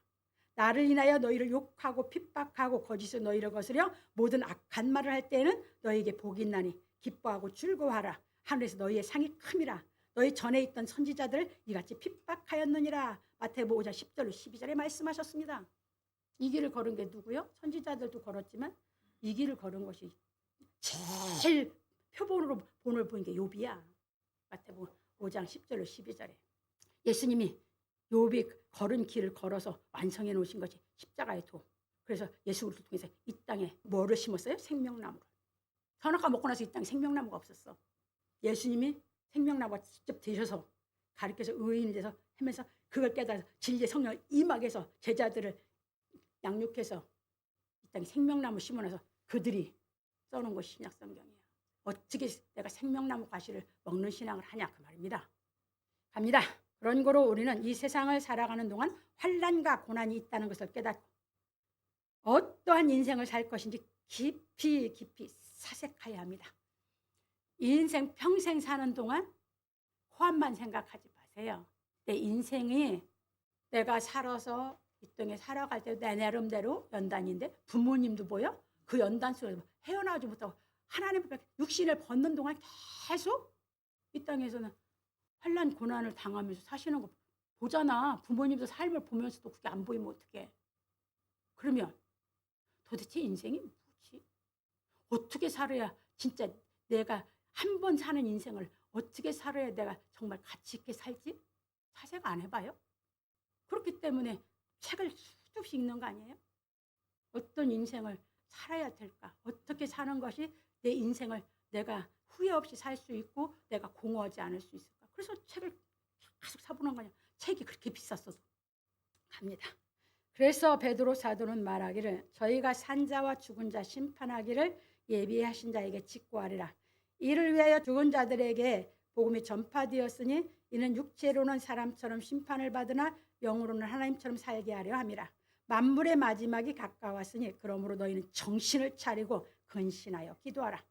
나를 인하여 너희를 욕하고 핍박하고 거짓으로 너희를 거스려 모든 악한 말을 할 때에는 너희에게 복이 있나니 기뻐하고 즐거워하라. 하늘에서 너희의 상이 큼이라. 너희 전에 있던 선지자들을 이같이 핍박하였느니라. 마태복음 5장 10절로 12절에 말씀하셨습니다. 이 길을 걸은 게 누구요? 선지자들도 걸었지만 이 길을 걸은 것이 제일 표본으로 본을 보인 게 욥이야. 마태복음 5장 10절로 12절에 예수님이 욥이 걸은 길을 걸어서 완성해 놓으신 것이 십자가의 도. 그래서 예수를 통해서 이 땅에 뭐를 심었어요? 생명나무를. 선악과 먹고 나서 이 땅에 생명나무가 없었어. 예수님이 생명나무가 직접 되셔서 가르쳐서 의인이 돼서 하면서 그걸 깨달아서 진리의 성령을 임하게 해서 제자들을 양육해서 이 땅에 생명나무 심어놔서 그들이 써놓은 것이 신약 성경이에요. 어떻게 내가 생명나무 과실을 먹는 신앙을 하냐 그 말입니다. 갑니다. 그런 거로 우리는 이 세상을 살아가는 동안 환난과 고난이 있다는 것을 깨닫고 어떠한 인생을 살 것인지 깊이 사색해야 합니다. 이 인생 평생 사는 동안 호환만 생각하지 마세요. 내 인생이 내가 살아서 이 땅에 살아갈 때 내 나름대로 연단인데 부모님도 보여? 그 연단 속에서 헤어나오지 못하고 하나님 앞에 육신을 벗는 동안 계속 이 땅에서는 환난 고난을 당하면서 사시는 거 보잖아. 부모님도 삶을 보면서도 그게 안 보이면 어떡해. 그러면 도대체 인생이 뭐지? 어떻게 살아야 진짜 내가 한 번 사는 인생을 어떻게 살아야 내가 정말 가치 있게 살지? 사색 안 해봐요? 그렇기 때문에 책을 수없이 읽는 거 아니에요? 어떤 인생을 살아야 될까? 어떻게 사는 것이 내 인생을 내가 후회 없이 살 수 있고 내가 공허하지 않을 수 있을까? 그래서 책을 계속 사보는 거냐. 책이 그렇게 비쌌어도. 갑니다. 그래서 베드로 사도는 말하기를 저희가 산자와 죽은 자 심판하기를 예비하신 자에게 직고하리라. 이를 위하여 죽은 자들에게 복음이 전파되었으니 이는 육체로는 사람처럼 심판을 받으나 영으로는 하나님처럼 살게 하려 함이라. 만물의 마지막이 가까웠으니 그러므로 너희는 정신을 차리고 근신하여 기도하라.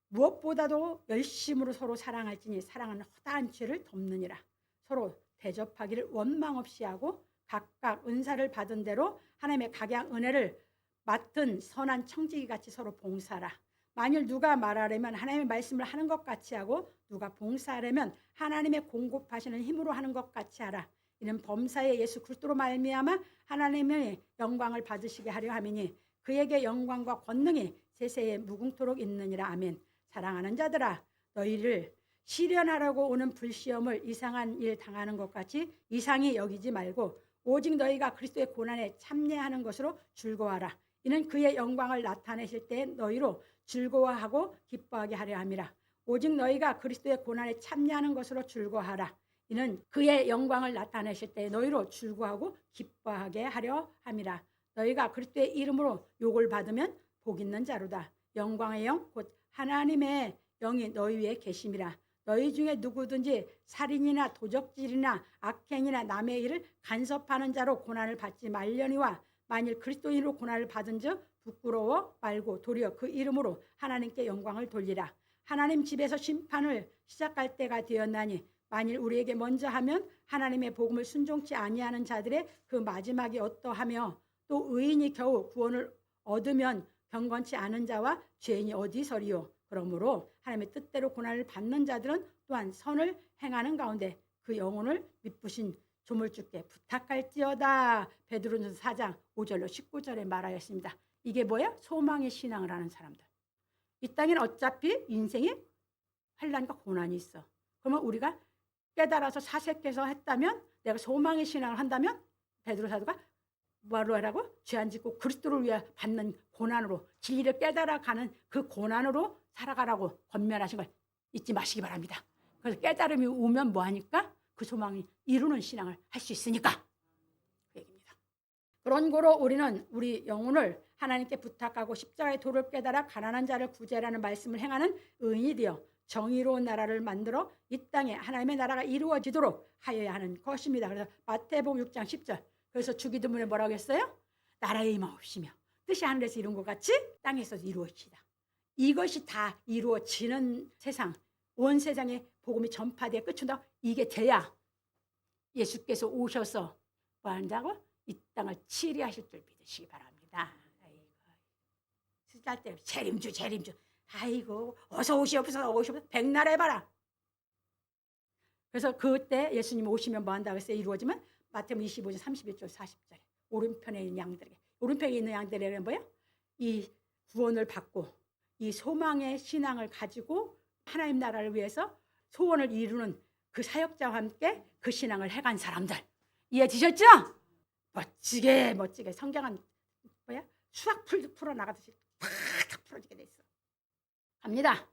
무엇보다도 열심으로 서로 사랑할지니 사랑은 허다한 죄를 덮느니라. 서로 대접하기를 원망 없이 하고 각각 은사를 받은 대로 하나님의 각양 은혜를 맡은 선한 청지기 같이 서로 봉사하라. 만일 누가 말하려면 하나님의 말씀을 하는 것 같이 하고 누가 봉사하려면 하나님의 공급하시는 힘으로 하는 것 같이 하라. 이는 범사의 예수 그리스도로 말미암아 하나님의 영광을 받으시게 하려 함이니 그에게 영광과 권능이 세세에 무궁토록 있느니라. 아멘. 사랑하는 자들아, 너희를 시련하라고 오는 불시험을 이상한 일 당하는 것 같이 이상히 여기지 말고 오직 너희가 그리스도의 고난에 참여하는 것으로 즐거워하라. 이는 그의 영광을 나타내실 때 너희로 즐거워하고 기뻐하게 하려 함이라. 오직 너희가 그리스도의 고난에 참여하는 것으로 즐거워하라. 이는 그의 영광을 나타내실 때 너희로 즐거워하고 기뻐하게 하려 함이라. 너희가 그리스도의 이름으로 욕을 받으면 복 있는 자로다. 영광의 영 곧 하나님의 영이 너희 위에 계심이라. 너희 중에 누구든지 살인이나 도적질이나 악행이나 남의 일을 간섭하는 자로 고난을 받지 말려니와 만일 그리스도인으로 고난을 받은즉 부끄러워 말고 도리어 그 이름으로 하나님께 영광을 돌리라. 하나님 집에서 심판을 시작할 때가 되었나니 만일 우리에게 먼저 하면 하나님의 복음을 순종치 아니하는 자들의 그 마지막이 어떠하며 또 의인이 겨우 구원을 얻으면 경건치 않은 자와 죄인이 어디서리요. 그러므로 하나님의 뜻대로 고난을 받는 자들은 또한 선을 행하는 가운데 그 영혼을 미쁘신 조물주께 부탁할지어다. 베드로전서 4장 5절로 19절에 말하였습니다. 이게 뭐야? 소망의 신앙을 하는 사람들. 이 땅에는 어차피 인생에 환난과 고난이 있어. 그러면 우리가 깨달아서 사색해서 했다면, 내가 소망의 신앙을 한다면 베드로 사도가 뭐로 하라고? 죄 안 짓고 그리스도를 위해 받는 고난으로, 진리를 깨달아가는 그 고난으로 살아가라고 권면하신 걸 잊지 마시기 바랍니다. 그래서 깨달음이 오면 뭐하니까? 그 소망이 이루는 신앙을 할 수 있으니까 그 얘기입니다. 그런 거로 우리는 우리 영혼을 하나님께 부탁하고 십자가의 도를 깨달아 가난한 자를 구제하라는 말씀을 행하는 의인이 되어 정의로운 나라를 만들어 이 땅에 하나님의 나라가 이루어지도록 하여야 하는 것입니다. 그래서 마태복음 6장 10절. 그래서 주기도문에 뭐라고 했어요? 나라의 임하옵시며 뜻이 하늘에서 이룬 것 같이 땅에서도 이루어지다. 이것이 다 이루어지는 세상, 온 세상에 복음이 전파되어 끝은다. 이게 돼야 예수께서 오셔서 뭐 한다고? 이 땅을 치리하실 줄 믿으시기 바랍니다. 아이고, 쓸데없이 재림주. 아이고, 어서 오시옵소서. 백날 해봐라. 그래서 그때 예수님 오시면 뭐 한다고 했어요? 이루어지면 마태복음 25장 31절 40절에 오른편에 있는 양들에게, 오른편에 있는 양들에게는 뭐야? 이 구원을 받고 이 소망의 신앙을 가지고 하나님 나라를 위해서 소원을 이루는 그 사역자와 함께 그 신앙을 해간 사람들. 이해지셨죠? 멋지게 성경은 뭐야? 수학 풀어나가듯이 탁 풀어지게 돼 있어. 갑니다.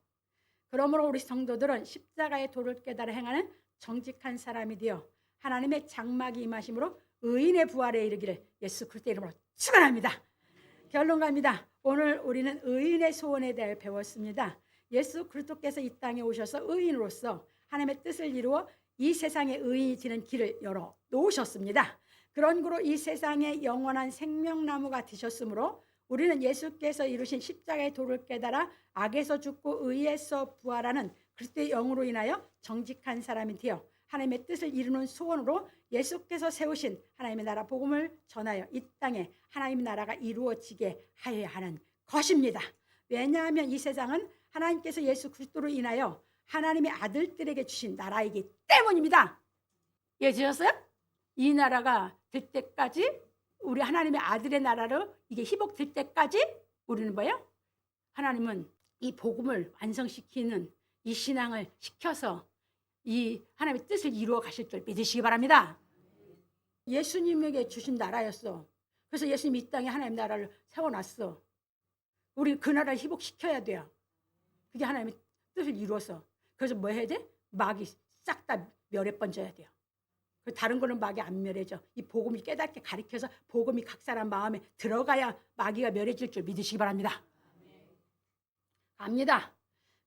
그러므로 우리 성도들은 십자가의 도를 깨달아 행하는 정직한 사람이 되어 하나님의 장막이 임하심으로 의인의 부활에 이르기를 예수 그리스도의 이름으로 축원합니다. 결론 갑니다. 오늘 우리는 의인의 소원에 대해 배웠습니다. 예수 그리스도께서 이 땅에 오셔서 의인으로서 하나님의 뜻을 이루어 이 세상에 의인이 지는 길을 열어 놓으셨습니다. 그런 거로 이 세상에 영원한 생명나무가 되셨으므로 우리는 예수께서 이루신 십자가의 도를 깨달아 악에서 죽고 의에서 부활하는 그리스도의 영으로 인하여 정직한 사람이 되어 하나님의 뜻을 이루는 소원으로 예수께서 세우신 하나님의 나라 복음을 전하여 이 땅에 하나님의 나라가 이루어지게 하여야 하는 것입니다. 왜냐하면 이 세상은 하나님께서 예수 그리스도로 인하여 하나님의 아들들에게 주신 나라이기 때문입니다. 이해되셨어요? 이 나라가 될 때까지, 우리 하나님의 아들의 나라로 이게 회복될 때까지 우리는 뭐예요? 하나님은 이 복음을 완성시키는 이 신앙을 시켜서 이 하나님의 뜻을 이루어 가실 줄 믿으시기 바랍니다. 예수님에게 주신 나라였어. 그래서 예수님이 이 땅에 하나님의 나라를 세워놨어. 우리 그 나라를 회복시켜야 돼요. 그게 하나님의 뜻을 이루어서. 그래서 뭐 해야 돼? 마귀 싹 다 멸해 번져야 돼요. 다른 거는 마귀 안 멸해져. 이 복음이 깨닫게 가르쳐서 복음이 각 사람 마음에 들어가야 마귀가 멸해질 줄 믿으시기 바랍니다. 압니다.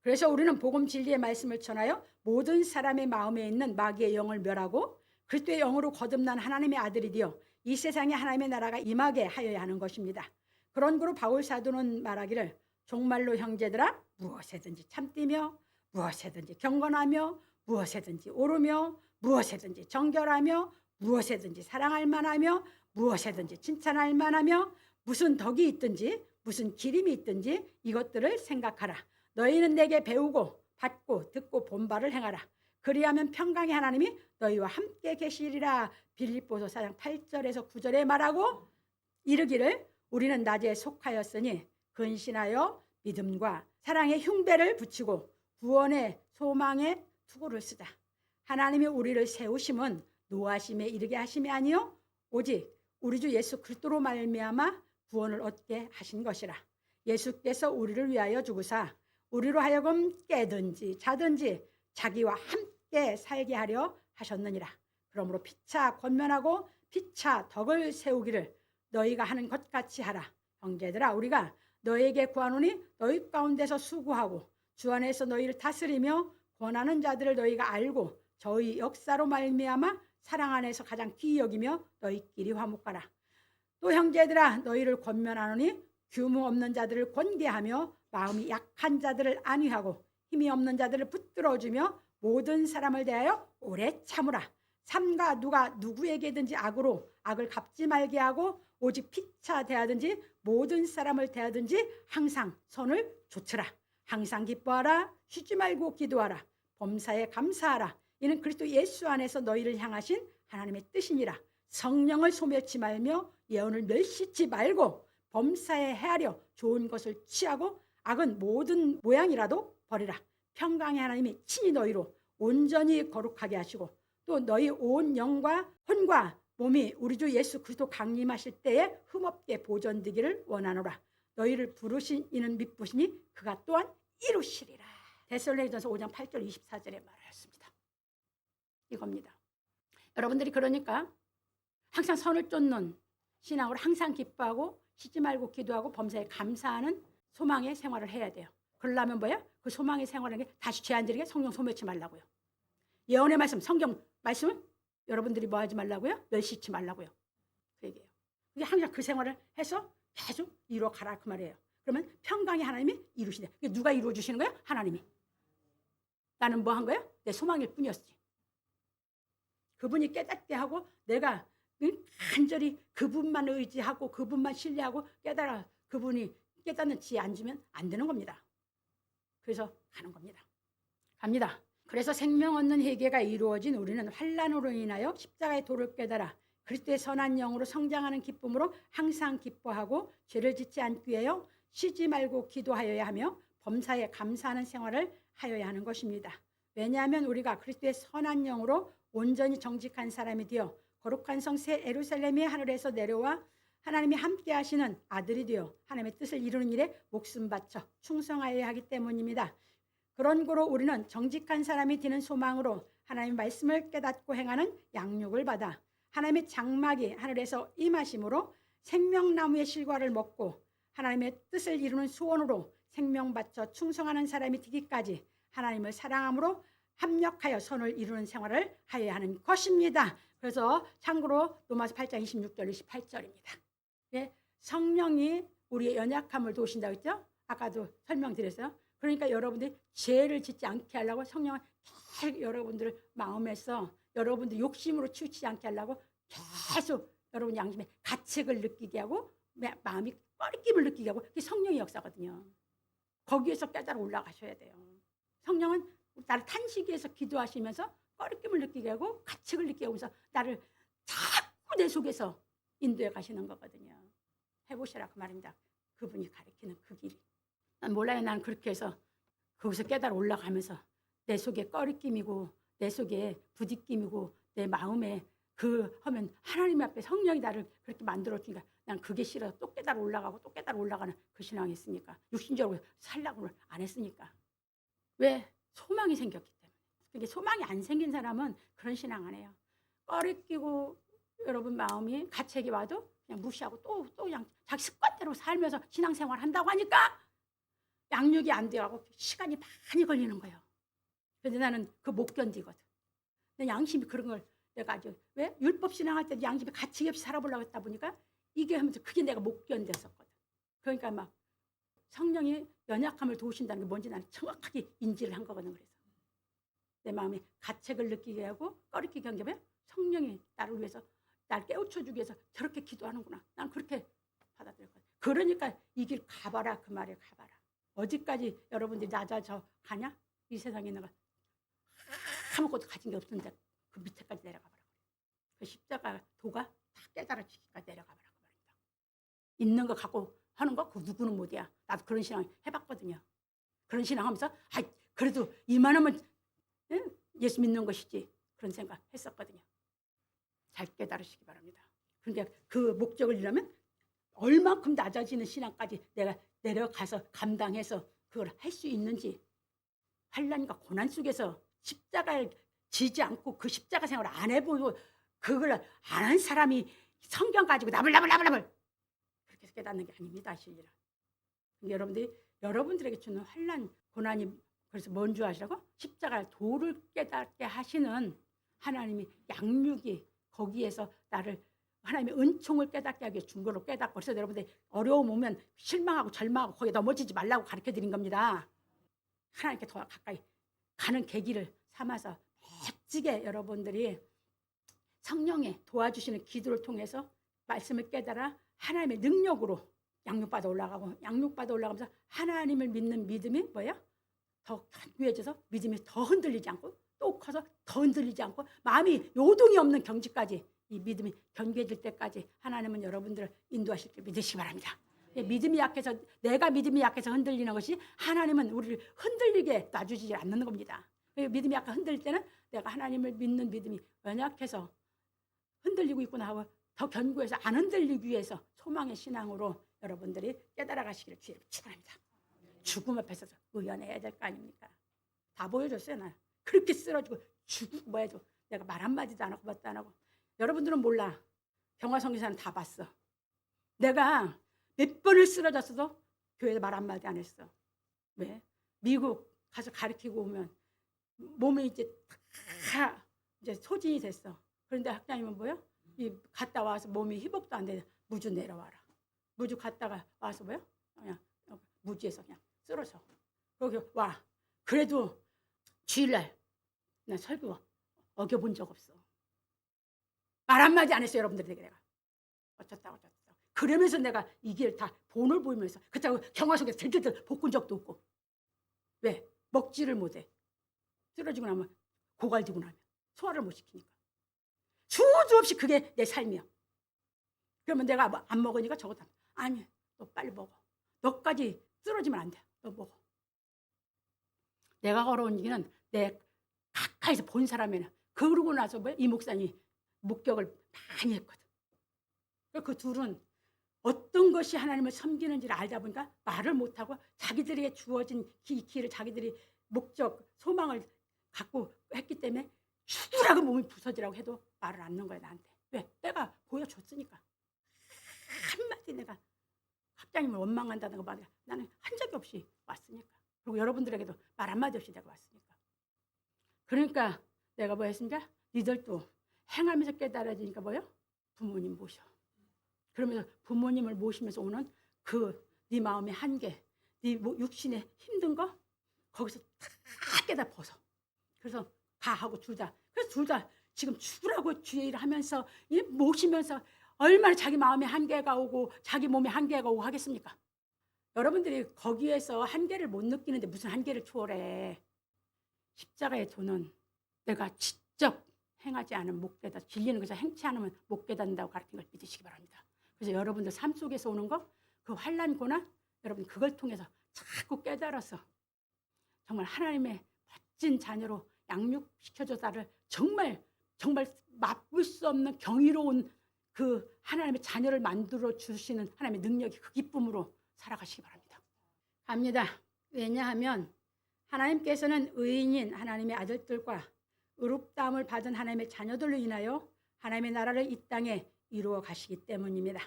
그래서 우리는 복음 진리의 말씀을 전하여 모든 사람의 마음에 있는 마귀의 영을 멸하고 그리스도의 영으로 거듭난 하나님의 아들이 되어 이 세상에 하나님의 나라가 임하게 하여야 하는 것입니다. 그런 거로 바울 사도는 말하기를 정말로 형제들아 무엇에든지 참뛰며 무엇에든지 경건하며 무엇에든지 오르며 무엇에든지 정결하며 무엇에든지 사랑할 만하며 무엇에든지 칭찬할 만하며 무슨 덕이 있든지 무슨 기림이 있든지 이것들을 생각하라. 너희는 내게 배우고 받고 듣고 본 바를 행하라. 그리하면 평강의 하나님이 너희와 함께 계시리라. 빌립보서 4장 8절에서 9절에 말하고 이르기를 우리는 낮에 속하였으니 근신하여 믿음과 사랑의 흉배를 붙이고 구원의 소망의 투구를 쓰자. 하나님이 우리를 세우심은 노하심에 이르게 하심이 아니요 오직 우리 주 예수 그리스도로 말미암아 구원을 얻게 하신 것이라. 예수께서 우리를 위하여 죽으사 우리로 하여금 깨든지 자든지 자기와 함께 살게 하려 하셨느니라. 그러므로 피차 권면하고 피차 덕을 세우기를 너희가 하는 것 같이 하라. 형제들아 우리가 너희에게 구하노니 너희 가운데서 수고하고 주 안에서 너희를 다스리며 권하는 자들을 너희가 알고 저희 역사로 말미암아 사랑 안에서 가장 귀히 여기며 너희끼리 화목하라. 또 형제들아 너희를 권면하노니 규모 없는 자들을 권계하며 마음이 약한 자들을 안위하고 힘이 없는 자들을 붙들어주며 모든 사람을 대하여 오래 참으라. 삼가 누가 누구에게든지 악으로 악을 갚지 말게 하고 오직 피차 대하든지 모든 사람을 대하든지 항상 선을 조치라. 항상 기뻐하라. 쉬지 말고 기도하라. 범사에 감사하라. 이는 그리스도 예수 안에서 너희를 향하신 하나님의 뜻이니라. 성령을 소멸치 말며 예언을 멸시치 말고 범사에 헤아려 좋은 것을 취하고 악은 모든 모양이라도 버리라. 평강의 하나님이 친히 너희로 온전히 거룩하게 하시고 또 너희 온 영과 혼과 몸이 우리 주 예수 그리스도 강림하실 때에 흠없게 보존되기를 원하노라. 너희를 부르신 이는 믿으시니 그가 또한 이루시리라. 데살로니가전서 5장 8절 24절에 말하였습니다. 이겁니다. 여러분들이 그러니까 항상 선을 쫓는 신앙으로 항상 기뻐하고 쉬지 말고 기도하고 범사에 감사하는 소망의 생활을 해야 돼요. 그러려면 뭐야? 그 소망의 생활하는 게 다시 죄안들에게 성령 소멸치 말라고요. 예언의 말씀, 성경 말씀은 여러분들이 뭐 하지 말라고요? 멸시치 말라고요. 그 얘기예요. 그게 항상 그 생활을 해서 계속 이루어가라 그 말이에요. 그러면 평강의 하나님이 이루시네. 누가 이루어 주시는 거예요? 하나님이. 나는 뭐 한 거예요? 내 소망일 뿐이었지. 그분이 깨닫게 하고 내가 간절히 그분만 의지하고 그분만 신뢰하고 깨달아 그분이 깨닫는 지혜 안 주면 안 되는 겁니다. 그래서 가는 겁니다. 갑니다. 그래서 생명 얻는 회개가 이루어진 우리는 환난으로 인하여 십자가의 도를 깨달아 그리스도의 선한 영으로 성장하는 기쁨으로 항상 기뻐하고 죄를 짓지 않기 위하여 쉬지 말고 기도하여야 하며 범사에 감사하는 생활을 하여야 하는 것입니다. 왜냐하면 우리가 그리스도의 선한 영으로 온전히 정직한 사람이 되어 거룩한 성 새 예루살렘의 하늘에서 내려와 하나님이 함께 하시는 아들이 되어 하나님의 뜻을 이루는 일에 목숨 바쳐 충성하여야 하기 때문입니다. 그런 고로 우리는 정직한 사람이 되는 소망으로 하나님의 말씀을 깨닫고 행하는 양육을 받아 하나님의 장막이 하늘에서 임하심으로 생명나무의 실과를 먹고 하나님의 뜻을 이루는 소원으로 생명 바쳐 충성하는 사람이 되기까지 하나님을 사랑함으로 합력하여 선을 이루는 생활을 하여야 하는 것입니다. 그래서 참고로 로마서 8장 26절 28절입니다. 예, 성령이 우리의 연약함을 도우신다고 했죠? 아까도 설명드렸어요. 그러니까 여러분들이 죄를 짓지 않게 하려고 성령을 계속 여러분들 마음에서 여러분들 욕심으로 치우치지 않게 하려고 계속 여러분 양심에 가책을 느끼게 하고 마음이 꺼리낌을 느끼게 하고 그게 성령의 역사거든요. 거기에서 깨달아 올라가셔야 돼요. 성령은 나를 탄식해서 기도하시면서 꺼리낌을 느끼게 하고 가책을 느끼게 하면서 나를 자꾸 내 속에서 인도해 가시는 거거든요. 해보시라 그 말입니다. 그분이 가리키는 그 길이. 난 몰라요. 난 그렇게 해서 거기서 깨달아 올라가면서 내 속에 꺼리낌이고 내 속에 부딪힘이고 내 마음에 그 하면 하나님 앞에 성령이 나를 그렇게 만들어주니까 난 그게 싫어서 또 깨달아 올라가고 또 깨달아 올라가는 그 신앙이 있으니까 육신적으로 살려고 안 했으니까. 왜? 소망이 생겼기 때문에. 그게 소망이 안 생긴 사람은 그런 신앙 안 해요. 꺼리끼고 여러분 마음이 가책이 와도 그냥 무시하고 또 그냥 자기 습관대로 살면서 신앙생활 한다고 하니까 양육이 안 돼가고 시간이 많이 걸리는 거예요. 그런데 나는 그 못 견디거든. 내 양심이 그런 걸 내가 아주 왜? 율법 신앙할 때도 양심이 가책이 없이 살아보려고 했다 보니까 이게 하면서 그게 내가 못 견뎠었거든. 그러니까 막 성령이 연약함을 도우신다는 게 뭔지 나는 정확하게 인지를 한 거거든. 그래서 내 마음에 가책을 느끼게 하고 꺼리끼게 한 게 뭐야? 성령이 나를 위해서 나를 깨우쳐주기 위해서 저렇게 기도하는구나. 난 그렇게 받아들였거든. 그러니까 이 길 가봐라 그 말에 가봐라. 어디까지 여러분들이 낮아져 가냐? 이 세상에 있는 거 아무것도 가진 게 없는데 그 그 밑에까지 내려가 버려. 그 십자가 도가 다 깨달아지기까지 내려가 버려. 있는 거 갖고 하는 거 그 누구는 못이야. 나도 그런 신앙 해봤거든요. 그런 신앙 하면서 그래도 이만하면 예수 믿는 것이지 그런 생각 했었거든요. 잘 깨달으시기 바랍니다. 그러니까 그 목적을 이루려면 얼만큼 낮아지는 신앙까지 내가 내려가서 감당해서 그걸 할 수 있는지, 환난과 고난 속에서 십자가를 지지 않고 그 십자가 생활을 안 해보고 그걸 안 한 사람이 성경 가지고 나불나불 그렇게 해서 깨닫는 게 아닙니다. 실제로 여러분들에게 주는 환난 고난이 그래서 뭔 줄 아시라고? 십자가 도를 깨닫게 하시는 하나님이 양육이 거기에서 나를 하나님의 은총을 깨닫게 하기 위해 준 거로 깨닫고, 그래서 여러분들 어려움 오면 실망하고 절망하고 거기에 넘어지지 말라고 가르쳐 드린 겁니다. 하나님께 더 가까이 가는 계기를 삼아서 멋지게 여러분들이 성령의 도와주시는 기도를 통해서 말씀을 깨달아 하나님의 능력으로 양육받아 올라가면서 하나님을 믿는 믿음이 뭐야? 더 견고해져서 믿음이 더 흔들리지 않고 또 커서 더 흔들리지 않고 마음이 요동이 없는 경지까지 이 믿음이 견고해질 때까지 하나님은 여러분들을 인도하실 줄 믿으시기 바랍니다. 내가 믿음이 약해서 흔들리는 것이 하나님은 우리를 흔들리게 놔주지 않는 겁니다. 믿음이 약간 흔들릴 때는 내가 하나님을 믿는 믿음이 연약해서 흔들리고 있구나 하고 더 견고해서 안 흔들리기 위해서 소망의 신앙으로 여러분들이 깨달아 가시기를 주의를 축원합니다. 죽음 앞에서 의연해야 될 거 아닙니까? 다 보여줬어요. 나 그렇게 쓰러지고 죽고 뭐 해도 내가 말 한마디도 안 하고 뭣도 안 하고. 여러분들은 몰라. 경화성교사는 다 봤어. 내가 몇 번을 쓰러졌어도 교회에서 말 한마디 안 했어. 왜? 미국 가서 가르치고 오면 몸이 이제 다 이제 소진이 됐어. 그런데 학장님은 뭐야? 갔다 와서 몸이 회복도 안 돼. 무주 내려와라. 무주 갔다가 와서 뭐야? 그냥 무주에서 그냥 쓰러져. 거기 와. 그래도 주일날 나 설교 어겨본 적 없어. 말 한마디 안 했어요. 여러분들에게 내가. 어쩌다고. 그러면서 내가 이 길 다 본을 보이면서 그렇다고 경화 속에서 들들들 볶은 적도 없고. 왜? 먹지를 못해. 쓰러지고 나면 고갈지고 나면 소화를 못 시키니까. 수도 없이 그게 내 삶이야. 그러면 내가 안 먹으니까 저것도 아니 너 빨리 먹어. 너까지 쓰러지면 안 돼. 너 먹어. 내가 걸어온 길은 내 가까이서 본 사람에는 그러고 나서 뭐 이 목사님이 목격을 많이 했거든. 그 둘은 어떤 것이 하나님을 섬기는지를 알다 보니까 말을 못하고 자기들에게 주어진 길을 자기들이 목적, 소망을 갖고 했기 때문에 죽으라고 몸이 부서지라고 해도 말을 안 넣은 거야 나한테. 왜? 내가 보여줬으니까. 한마디 내가 학장님을 원망한다든가 말이야. 나는 한 적이 없이 왔으니까. 그리고 여러분들에게도 말 한마디 없이 내가 왔으니까. 그러니까 내가 뭐 했습니까? 니들도 행하면서 깨달아지니까 뭐요? 부모님 모셔. 그러면서 부모님을 모시면서 오는 네 마음의 한계, 네 육신의 힘든 거 거기서 다 깨다 벗어. 그래서 가 하고 둘 다. 그래서 둘 다 지금 죽으라고 주의를 하면서 모시면서 얼마나 자기 마음의 한계가 오고 자기 몸의 한계가 오고 하겠습니까? 여러분들이 거기에서 한계를 못 느끼는데 무슨 한계를 초월해. 십자가의 도는 내가 직접 행하지 않으면 못 깨닫, 진리는 것을 행치 않으면 못 깨닫는다고 가르친 걸 믿으시기 바랍니다. 그래서 여러분들 삶 속에서 오는 거, 그 환난 고난, 여러분 그걸 통해서 자꾸 깨달아서 정말 하나님의 멋진 자녀로 양육시켜줘서를 정말 맛볼 수 없는 경이로운 그 하나님의 자녀를 만들어 주시는 하나님의 능력이 그 기쁨으로 살아가시기 바랍니다. 갑니다. 왜냐하면 하나님께서는 의인인 하나님의 아들들과 의롭다함을 받은 하나님의 자녀들로 인하여 하나님의 나라를 이 땅에 이루어 가시기 때문입니다.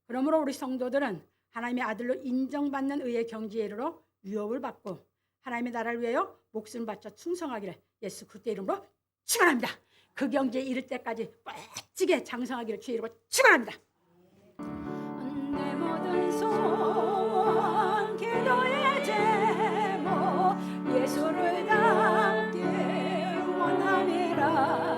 그러므로 우리 성도들은 하나님의 아들로 인정받는 의의 경지에 이르러 유업을 받고 하나님의 나라를 위하여 목숨을 바쳐 충성하기를 예수 그리스도의 이름으로 축원합니다. 그 경지에 이를 때까지 멋지게 장성하기를 주의 이름으로 축원합니다. 내 모든 소원 기도의 제목 예수를 닮기 원함이라